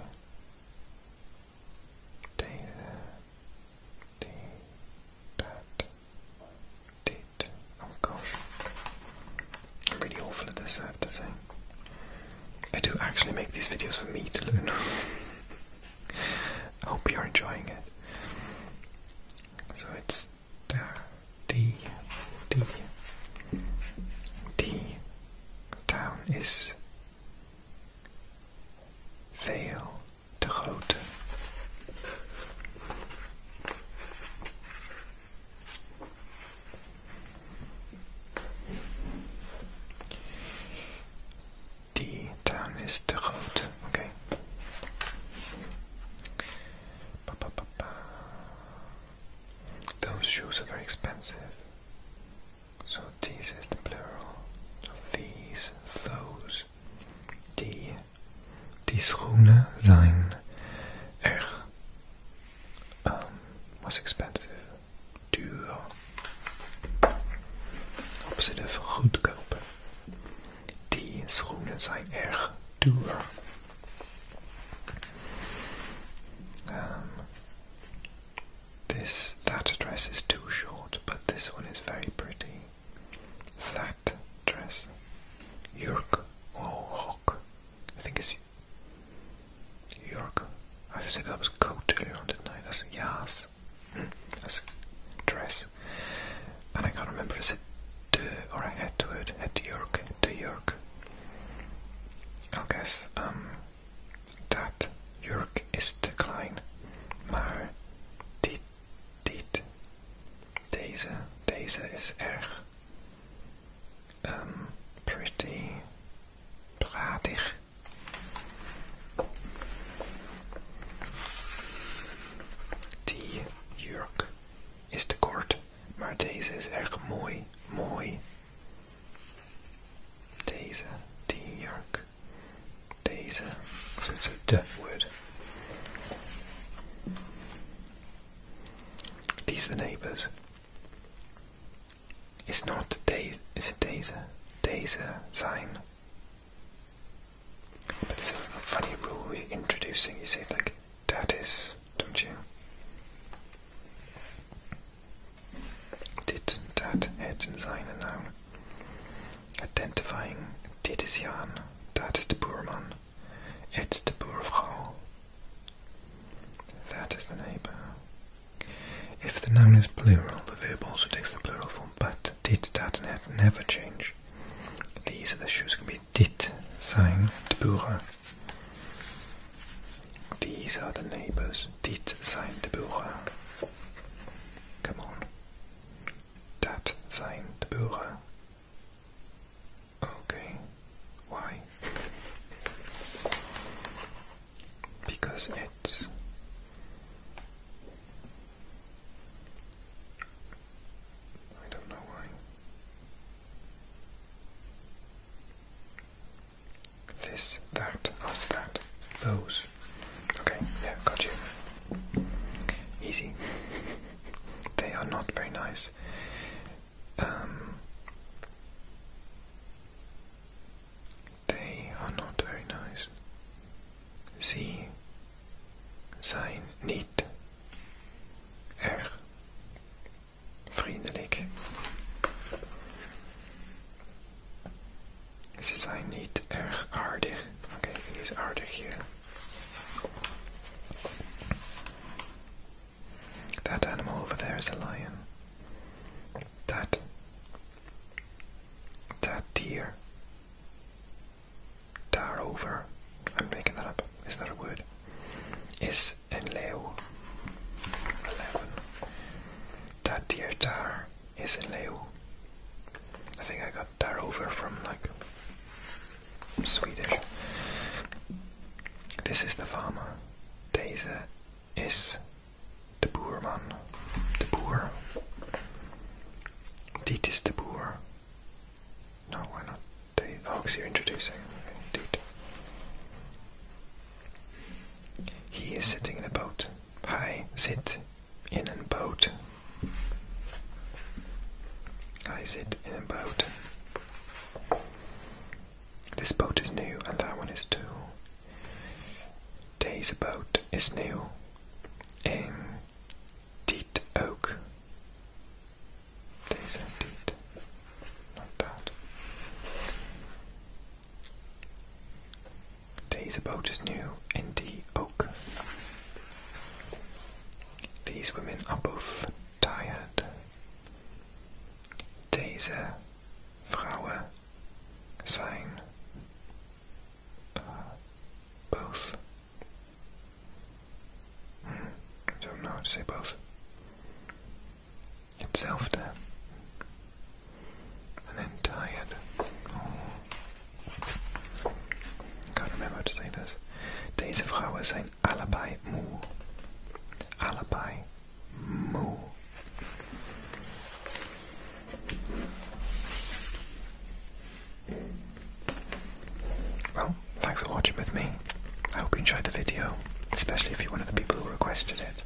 deze, die, dat, dit. Oh gosh. I'm really awful at this, I have to say. I do actually make these videos for me to learn. I hope you're enjoying it. So it's die town is veel te groot. Die town is te groot. Okay. Those shoes are very expensive. So these is the plural. So these, those, die schoenen zijn erg was expensive. Duur. opposite of goedkoop. Die schoenen zijn erg duur. That dress is too short, but this one is very pretty. That dress. Jurk. Oh, rok. I think it's jurk. I said that was coat earlier on, didn't I? That's jas. That's dress. And I can't remember if it's a de or a het word. Het jurk. De jurk. I'll guess. Dat jurk is te klein. Maar deze is erg pretty pratig. Die jurk is te kort, maar deze is erg mooi. Die jurk. Deze. So it's a de word. These are the neighbours. It's not deze, is it deze? Deze zijn. But it's a funny rule we're introducing. You say like, that is, don't you? Dit, dat, het en zijn en noun. Identifying, dit is Jan, dat is de boerman, het is de boervrouw. That is the neighbour. If the noun is plural, the verb also takes the plural form, but dit, dat, and het never change. These are the shoes. Can be dit zijn de boeren. These are the neighbors. Dit zijn de boeren. Come on. Dat zijn de boeren. Okay. Why? Because it's this, that, us, that, those. Okay, yeah, got you. Easy. They are not very nice. They are not very nice. Sie zijn niet erg vriendelijk. Ze zijn niet erg aardig. Okay, you can use aardig here. That animal over there is a lion. That deer. Daarover. I'm making that up. Is that a word? Is een leeuw. 11. Dat dier daar is een leeuw. I think I got daarover from like Swedish. This is the farmer. Deze is de boerman. De boer. Dit is de boer. No, why not? Oh, because you're introducing. Okay, dit. He is sitting in a boat. Hij zit in een boot. Hij zit in een boot. This boat is new and that one is too. Deze boot is nieuw. En dit ook. Deze, dit. Not that. Deze boot is nieuw en die ook. These women are both tired. Deze vrouwen zijn both. I don't know how to say both. Hetzelfde. And then tired. Oh. I can't remember how to say this. Deze vrouwen zijn allebei moe. Allebei moe. Well, thanks for watching with me. I hope you enjoyed the video, especially if you're one of the people who requested it.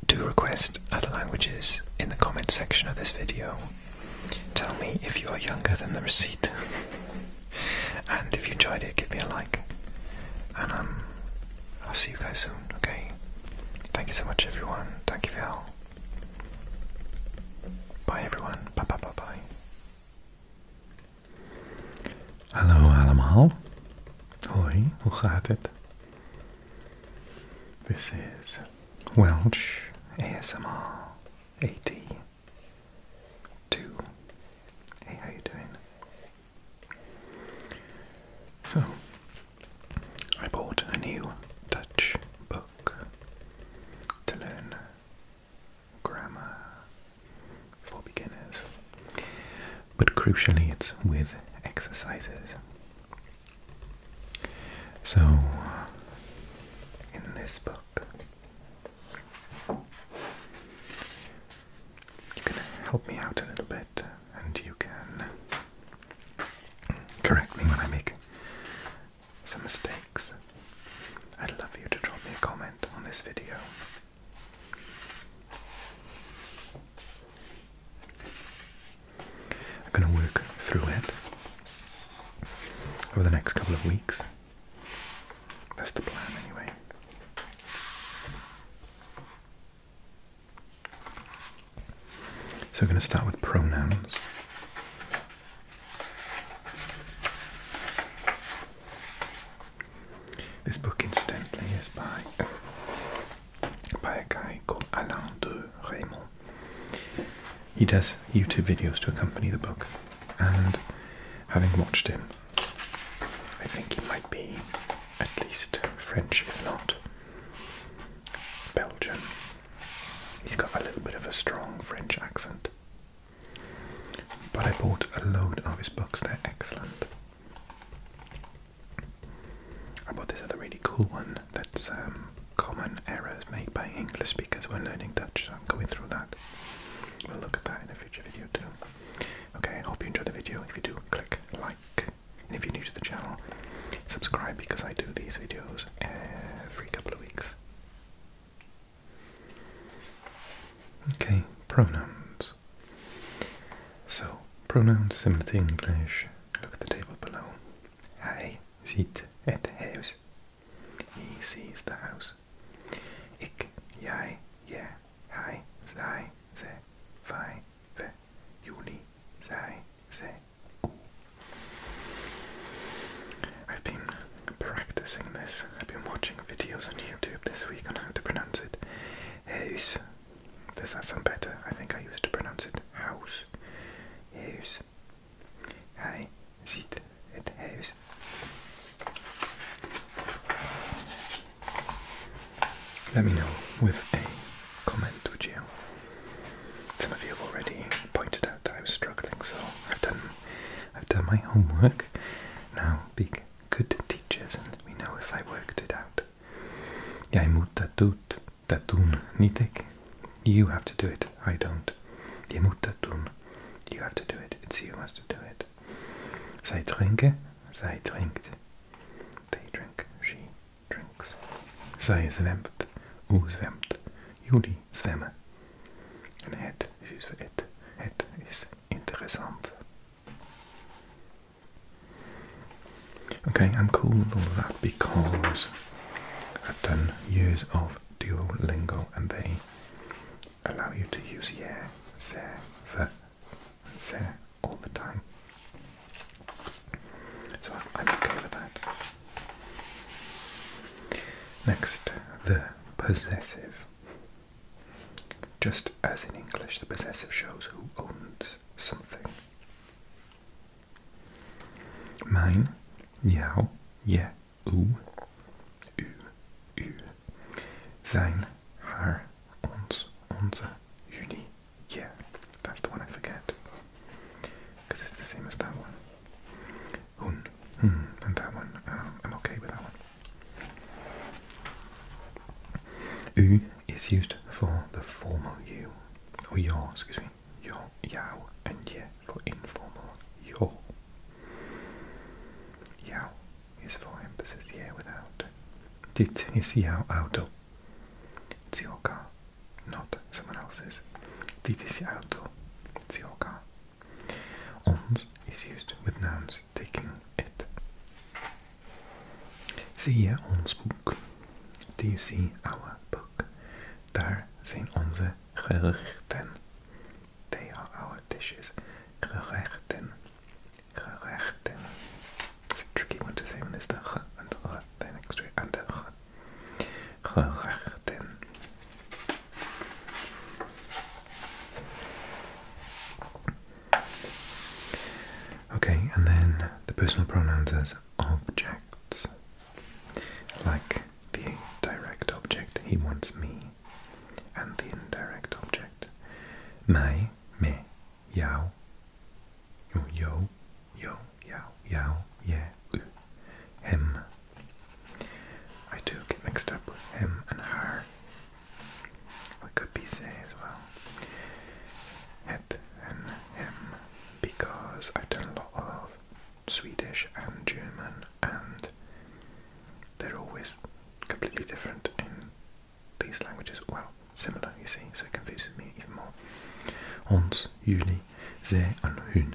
Do request other languages in the comment section of this video. tell me if you're younger than the receipt. And if you enjoyed it, give me a like. And I'll see you guys soon, okay? Thank you so much, everyone. Dankjewel. Bye, everyone. Bye, bye, bye, bye. Hallo allemaal. Hoi, hoe gaat het? This is Welsh ASMR 82. Hey, how you doing? So, I bought a new Dutch book to learn grammar for beginners, but crucially it's with exercises. So, in this book, you can help me out a little bit, and you can correct me when I make some mistakes. I'd love you to drop me a comment on this video. I'm going to work through it over the next couple of weeks. That's the plan anyway. So we're going to start with pronouns. This book, incidentally, is by a guy called Alain de Raymond. He does YouTube videos to accompany the book, and having watched him, I think he might be at least French, if not Belgian. He's got a little bit of a strong French accent. But I bought a load of his books, they're excellent. I bought this other really cool one that's common errors made by English speakers when learning Dutch, so I'm going through that. We'll look at that in a future video too. Okay, I hope you enjoyed the video. If you do, click like. And if you're new to the channel, subscribe, because I do these videos every couple of weeks. Okay, pronouns. So, pronouns similar to English. Look at the table below. Hij ziet het huis. He sees the house. Ik, jij, je, hij, zij, ze, wij, we, jullie, zij, ze, u. I've been practicing this. I've been watching videos on YouTube this week on how to pronounce it. Huis. Does that sound better? I think I used to pronounce it house. Huis. Hij ziet het huis. Let me know with a comment, would you? Some of you have already pointed out that I was struggling, so I've done my homework. Now be good teachers and let me know if I worked it out. Jij moet dat doen, niet ik. You have to do it, I don't. Je moet dat doen. You have to do it, it's you who has to do it. Zij drinken, zij drinkt. They drink, she drinks. Zij zwemt, u zwemt. Jullie zwemmen. En het is used for it. Het is interessant. Okay, I'm cool with all of that because I've done years of Duolingo and they allow you to use yeah, ze, ve, ze all the time. So I'm okay with that. Next, the possessive. Just as in English, the possessive shows who owns something. Mijn, jou, je, u, u. Zijn, haar, ons, onze, jullie, je. That's the one I forget. Because it's the same as that one. Hun, and that one, I'm okay with that one. U is used for the formal you, or your, excuse me, your, jou, and je for informal, your. Jou is for emphasis, yeah, without. Dit is jouw auto. It's your car, not someone else's. Dit is je auto. It's your car. is used with nouns taking it. Zie je ons boek? Do you see our book? Daar zijn onze gerechten. They are our dishes. Gerechten. Gerechten. It's a tricky one to say when there's the g and the r, then next to it, and the g. Gerechten. Okay, and then the personal pronouns as objects. Like the direct object, he wants me, and the indirect object, mij, me, jou, jo, jou, jou, je, u, hem. I do get mixed up with him and her. It could be say as well. Het and him, because I've done a lot of Swedish and German, and they're always completely different in these languages. Well, similar, you see, so it confuses me even more. Ons, jullie, zij en hun.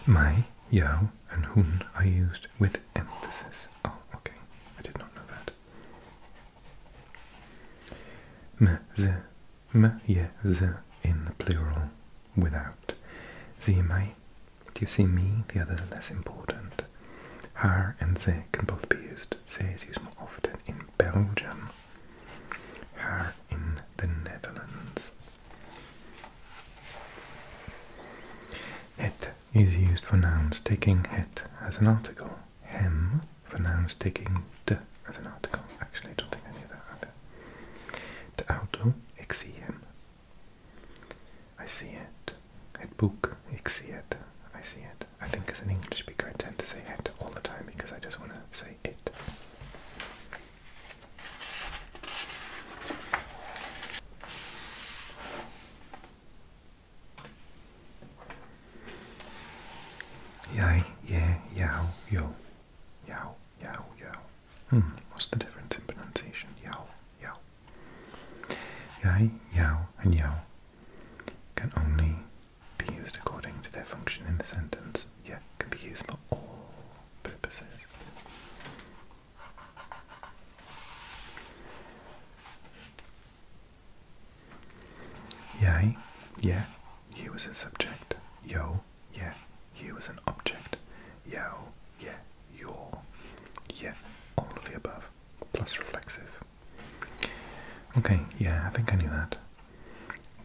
Mij, jou and hun are used with emphasis. Oh, okay, I did not know that. Me, ze, me, je, ze in the plural without. Zie je mij? Do you see me? The others are less important. Haar and ze can both be used. Ze is used more often in Belgium. Haar in the Netherlands. Het is used for nouns taking het as an article. Hem for nouns taking de as an article. Actually, I don't think any of that either. De auto, ik zie hem. I see it. Het boek, ik zie het. I see it. I think as an English speaker I tend to say it all the time because I just want to say it. Jij, je, jou, jo. Jou, jou, jou. What's the difference in pronunciation? Jou, jou. Jij, jou, and jou can only be used according to their function in the sentence. Yeah, can be used for all purposes. Jij, yeah, you as a subject. Yo, yeah, you as an object. Jou, yeah, your, yeah, all of the above, plus reflexive. Okay, yeah, I think I knew that.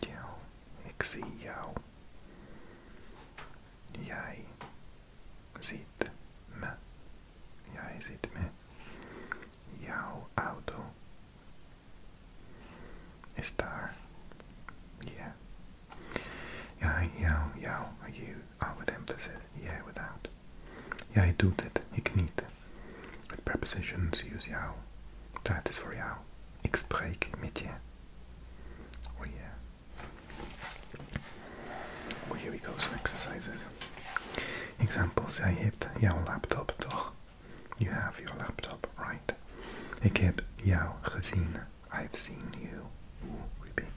Jou, ik zie jou. Jij ziet me. Jij ziet me. Jouw auto is daar. Yeah. Jij, jou, jou, you are with emphasis. Yeah, without. Jij doet het, ik niet. With prepositions use jou. Dat is voor jou. Ik spreek met je. Oh yeah. Oh, here we go, some exercises. Examples. Jij hebt jouw laptop, toch? You have your laptop, right? Ik heb jou gezien. I've seen you. Repeat.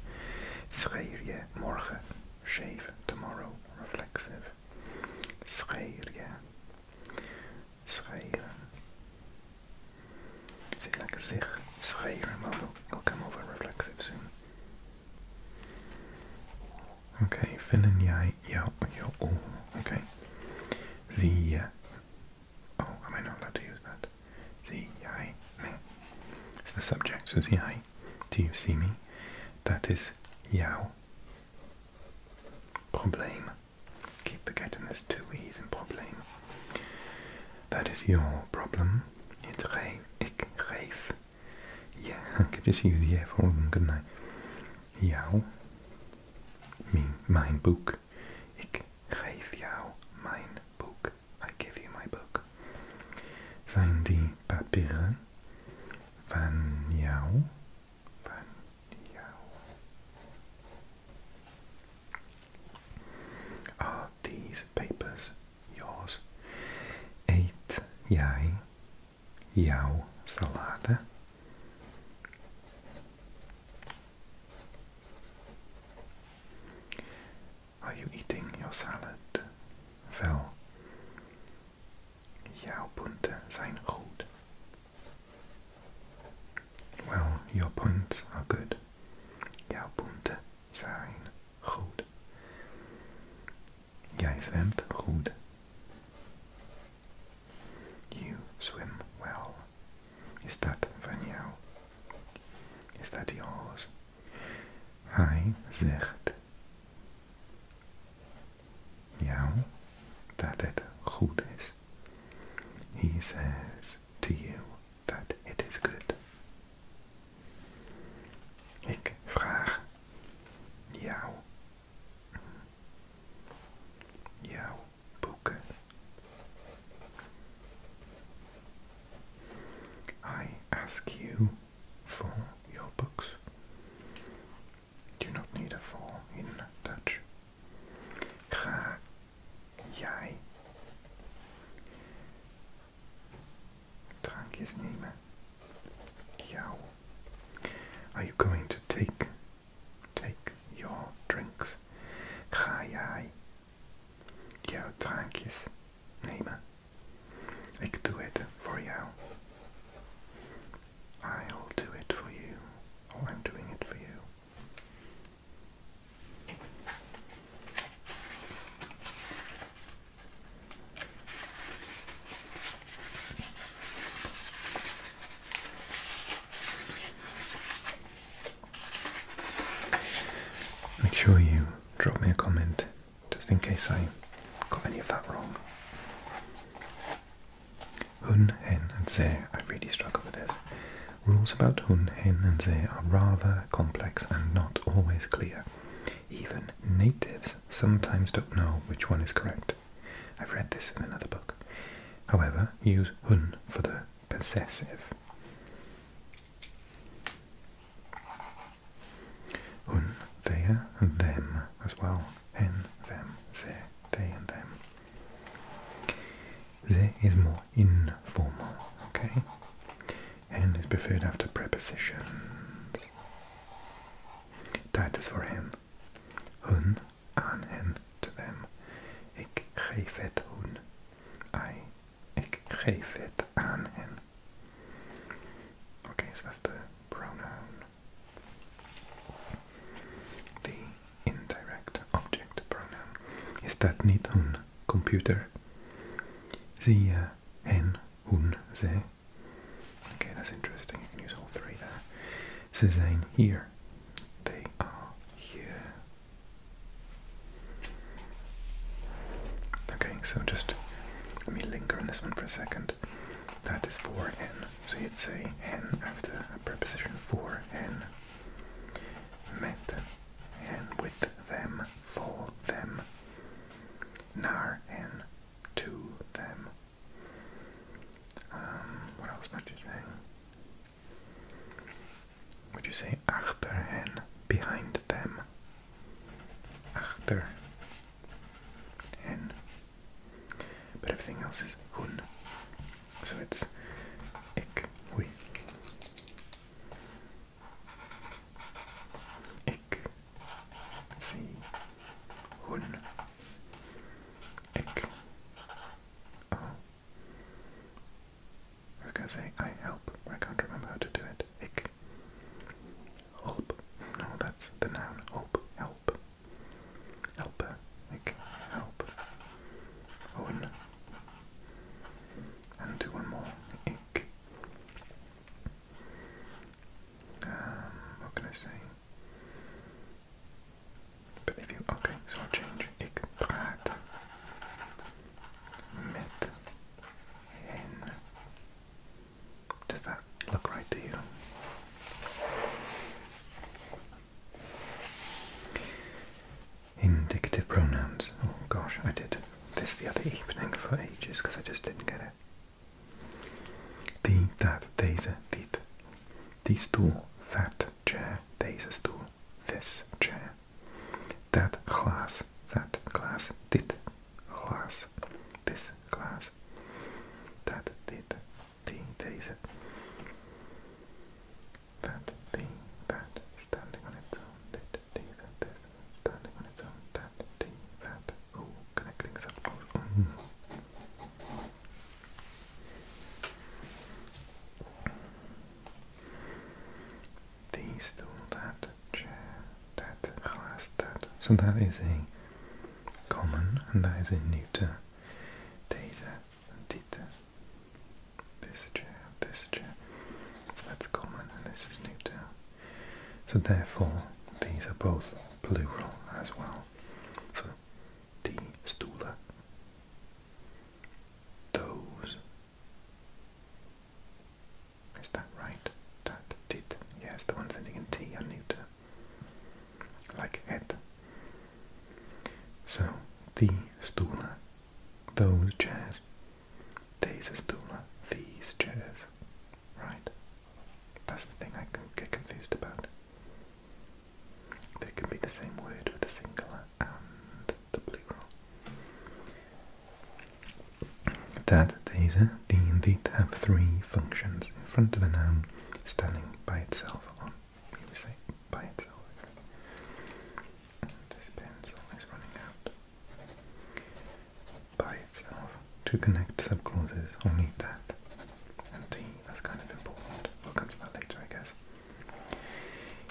Schreeuw je morgen? Shave tomorrow. Reflexive. Schreeuw je. Schreeuwen. Is it like a zich? Schreeuwen. Well, we'll come over reflexive soon. Okay, vinden jij jou, oh, okay. Zie je. Oh, am I not allowed to use that? Zie jij me. It's the subject, so zie jij. Do you see me? Dat is jouw probleem. Keep forgetting there's two E's in probleem. That is your problem. Ik geef. Yeah, I could just use yeah for all of them, couldn't I? Jou. Mijn boek. Ik geef jou mijn boek. I give you my book. Zijn die papieren van jou? Van jou. Are these papers yours? Eet jij jouw salade? your points are good. Jouw punten zijn goed. Jij zwemt goed. You swim well. Is dat van jou? Is dat yours? Hij zegt jou dat het goed is. He says to you that it is good. Ik vraag jou jouw boeken. I ask you for your books. Do not need a for in Dutch. Ga jij drankjes nemen? Jou. Are you going to take your drinks? Ga jij jouw drankjes nemen? Ik doe het voor jou. I'll do it for you. Or I'm doing it for you. Make sure you drop me a comment just in case I got any of that wrong. Hun, hen, and ze. I really struggle with this. Rules about hun, hen, and ze are rather complex and not always clear. Even natives sometimes don't know which one is correct. I've read this in another book. However, use hun for the possessive. Hun, their, and them as well. Hen, them, ze, they, and them. Ze is more informal, okay? Hen is preferred after prepositions. Dat is voor hen. Hun, aan hen, to them. Ik geef het hun. Ik geef het aan hen. Okay, so that's the pronoun. The indirect object pronoun. Is dat niet hun computer? Zie je hen, hun, ze? Okay, that's interesting. You can use all three there. Ze zijn hier. They are here. Okay, so just let me linger on this one for a second. That is for hen. So you'd say hen after a preposition for hen. Met hen, with them, for them. Naar hen, to them. What else might you say? Would you say achter hen, behind them? Achter hen. But everything else is hun. So it's ik, we. Ik zie hun. Ik. Oh. I was going to say I help, but I can't remember how to do it. Ik. Hulp. No, that's the noun. Hulp. Help. Helpen. Ik help. Hun. And do one more. Ik. What can I say? But if you, okay, so I'll change. Ik praat met hen. Does that look right to you? Indicative pronouns. Oh gosh, I did this the other evening for ages because I just didn't get it. Die, dat, deze, dit. Die stoel, that chair, deze stoel, this chair. That glass, dit glass, this glass. Dat, dit, die, deze. That, die, that, standing on its own, dit, die, that, this, standing on its own, that, die, that. Ooh, connecting is up close. So that is a common, and that is a neuter. Deze and dit. This chair. So that's common, and this is neuter. So therefore, these are both plural as well. So, die stoelen. Those. Is that right? Dat, dit. Yes, the ones ending in T are neuter. Like het. So, die stoelen. Those chairs. Deze stoelen. These chairs. Right? That's the thing I can get confused about. They can be the same word with the singular and the plural. Dat, deze, die and dit have three functions in front of the noun standing by itself on. You would say by itself. This pencil is running out. By itself. To connect subclauses, only that and the. That's kind of important. We'll come to that later, I guess.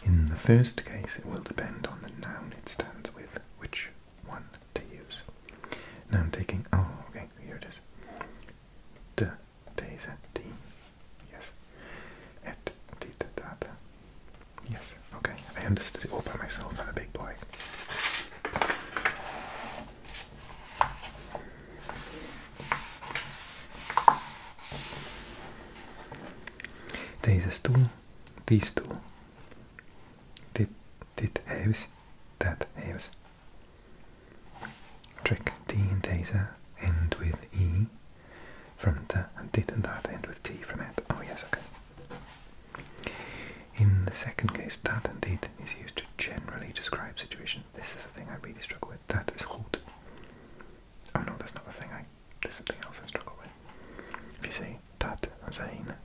In the first case, it will depend on the noun it stands with, which one to use. Noun taking, oh, okay, here it is. De, deze, die, yes. Het, dit, dat. Yes, okay, I understood it all by myself. I'm a big boy. Deze stoel, die stoel. Dit huis, dat huis. Trick, die and deze end with E from the, and dit and that end with T from it. Oh yes, okay. In the second case, that and dit is used to generally describe situations. This is the thing I really struggle with. That is goed. Oh no, that's not the thing there's something else I struggle with. If you say dat zijn,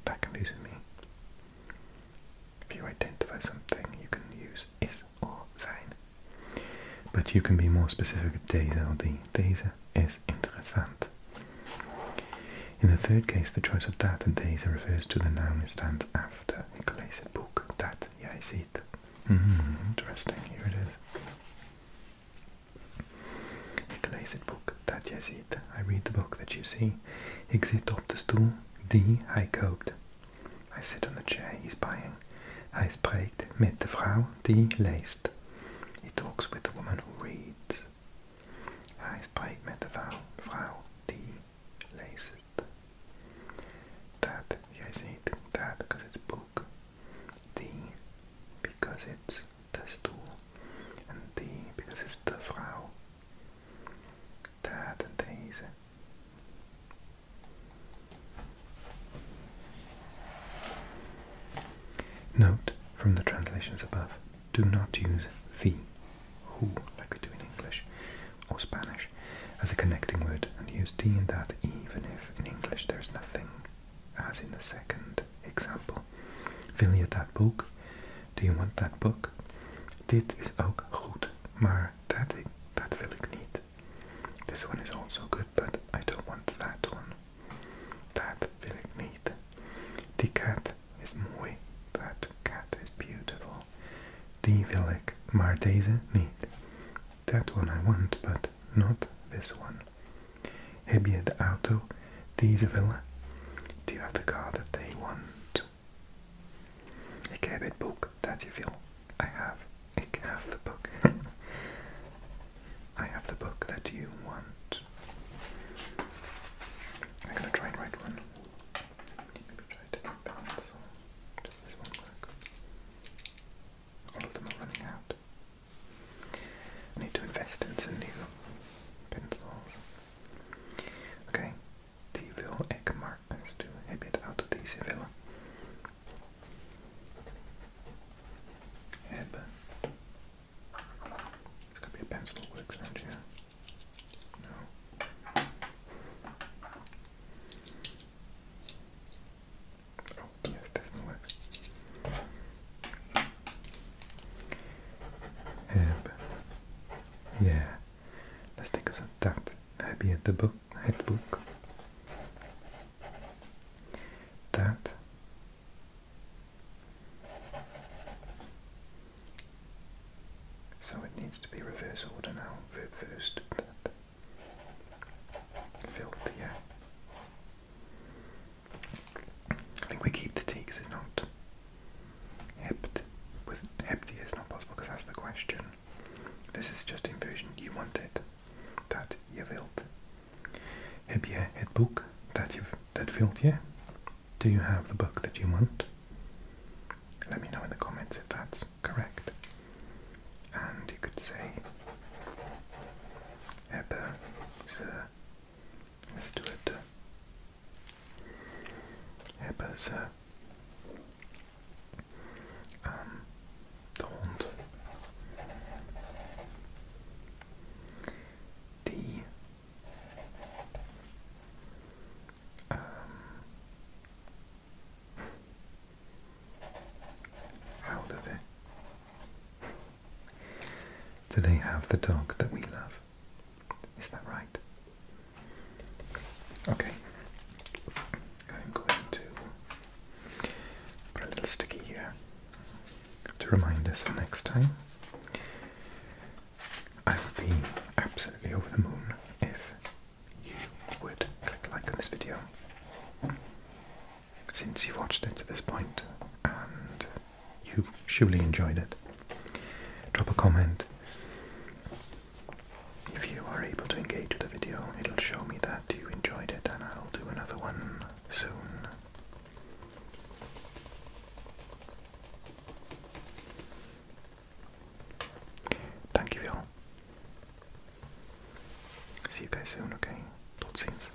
that confuses me. If you identify something, you can use is or zijn. But you can be more specific with deze or die. Deze is interessant. In the third case, the choice of dat and deze refers to the noun it stands after. Ik lees het boek dat jij ziet. Interesting, here it is. Ik lees het boek dat jij ziet. I read the book that you see. Ik zit op de stoel die hij koopt. I sit on the chair he's buying. Hij spreekt met de vrouw die leest. He talks with the woman who reads. Hij spreekt met de vrouw die leest. Dat, jij ziet, dat because it's book. Die, because it's de stoel. En die, because it's de vrouw. Dat en deze. Note from the translations above, do not use the, who, like we do in English or Spanish, as a connecting word, and use die and that even if in English there's nothing, as in the second example. Wil je dat boek? Do you want that book? Dit is ook goed, maar dat wil ik niet. This one is also good, but I don't want that one. Dat wil ik niet. Die kat is mooi. That cat is beautiful. Die wil ik, maar deze niet. That one I want, but not this one. Heb je de auto die ze willen? Do you have the car that they want? Ik heb het boek dat je wil. Ik have the book. I have the book that you want. I'm gonna try and write one. Maybe try to get pencil. Does this one work? All of them are running out. I need to invest in some new pencils. Okay. Die wil ik, maar eens doen. Heb je het auto die ze willen? Hebben. It's gonna be a pencil that works around here. No. Oh, yes, this one works. Heb. Yeah. Let's think of some that. Heb je the book? Het boek. Dat. So it needs needs to be reverse order now. Verb first. Filth, yeah. I think we keep the T because it's not hebt. With hebt is not possible because that's the question. This is just inversion. You want it. Dat je wilt. Heb je het boek dat wilt je? Do you have the book that you want? Let me know in the comments if that's correct. And you could say hebben ze. Let's do it. Hebben ze de hond die houden we? Do they have the dog that we love? Is that right? Okay. I'm going to put a little sticky here to remind us for next time. I would be absolutely over the moon if you would click like on this video, since you've watched it to this point and you surely enjoyed it. Drop a comment. If you are able to engage with the video, it'll show me that you enjoyed it, and I'll do another one soon. Dankjewel. See you guys soon, okay? Tot ziens.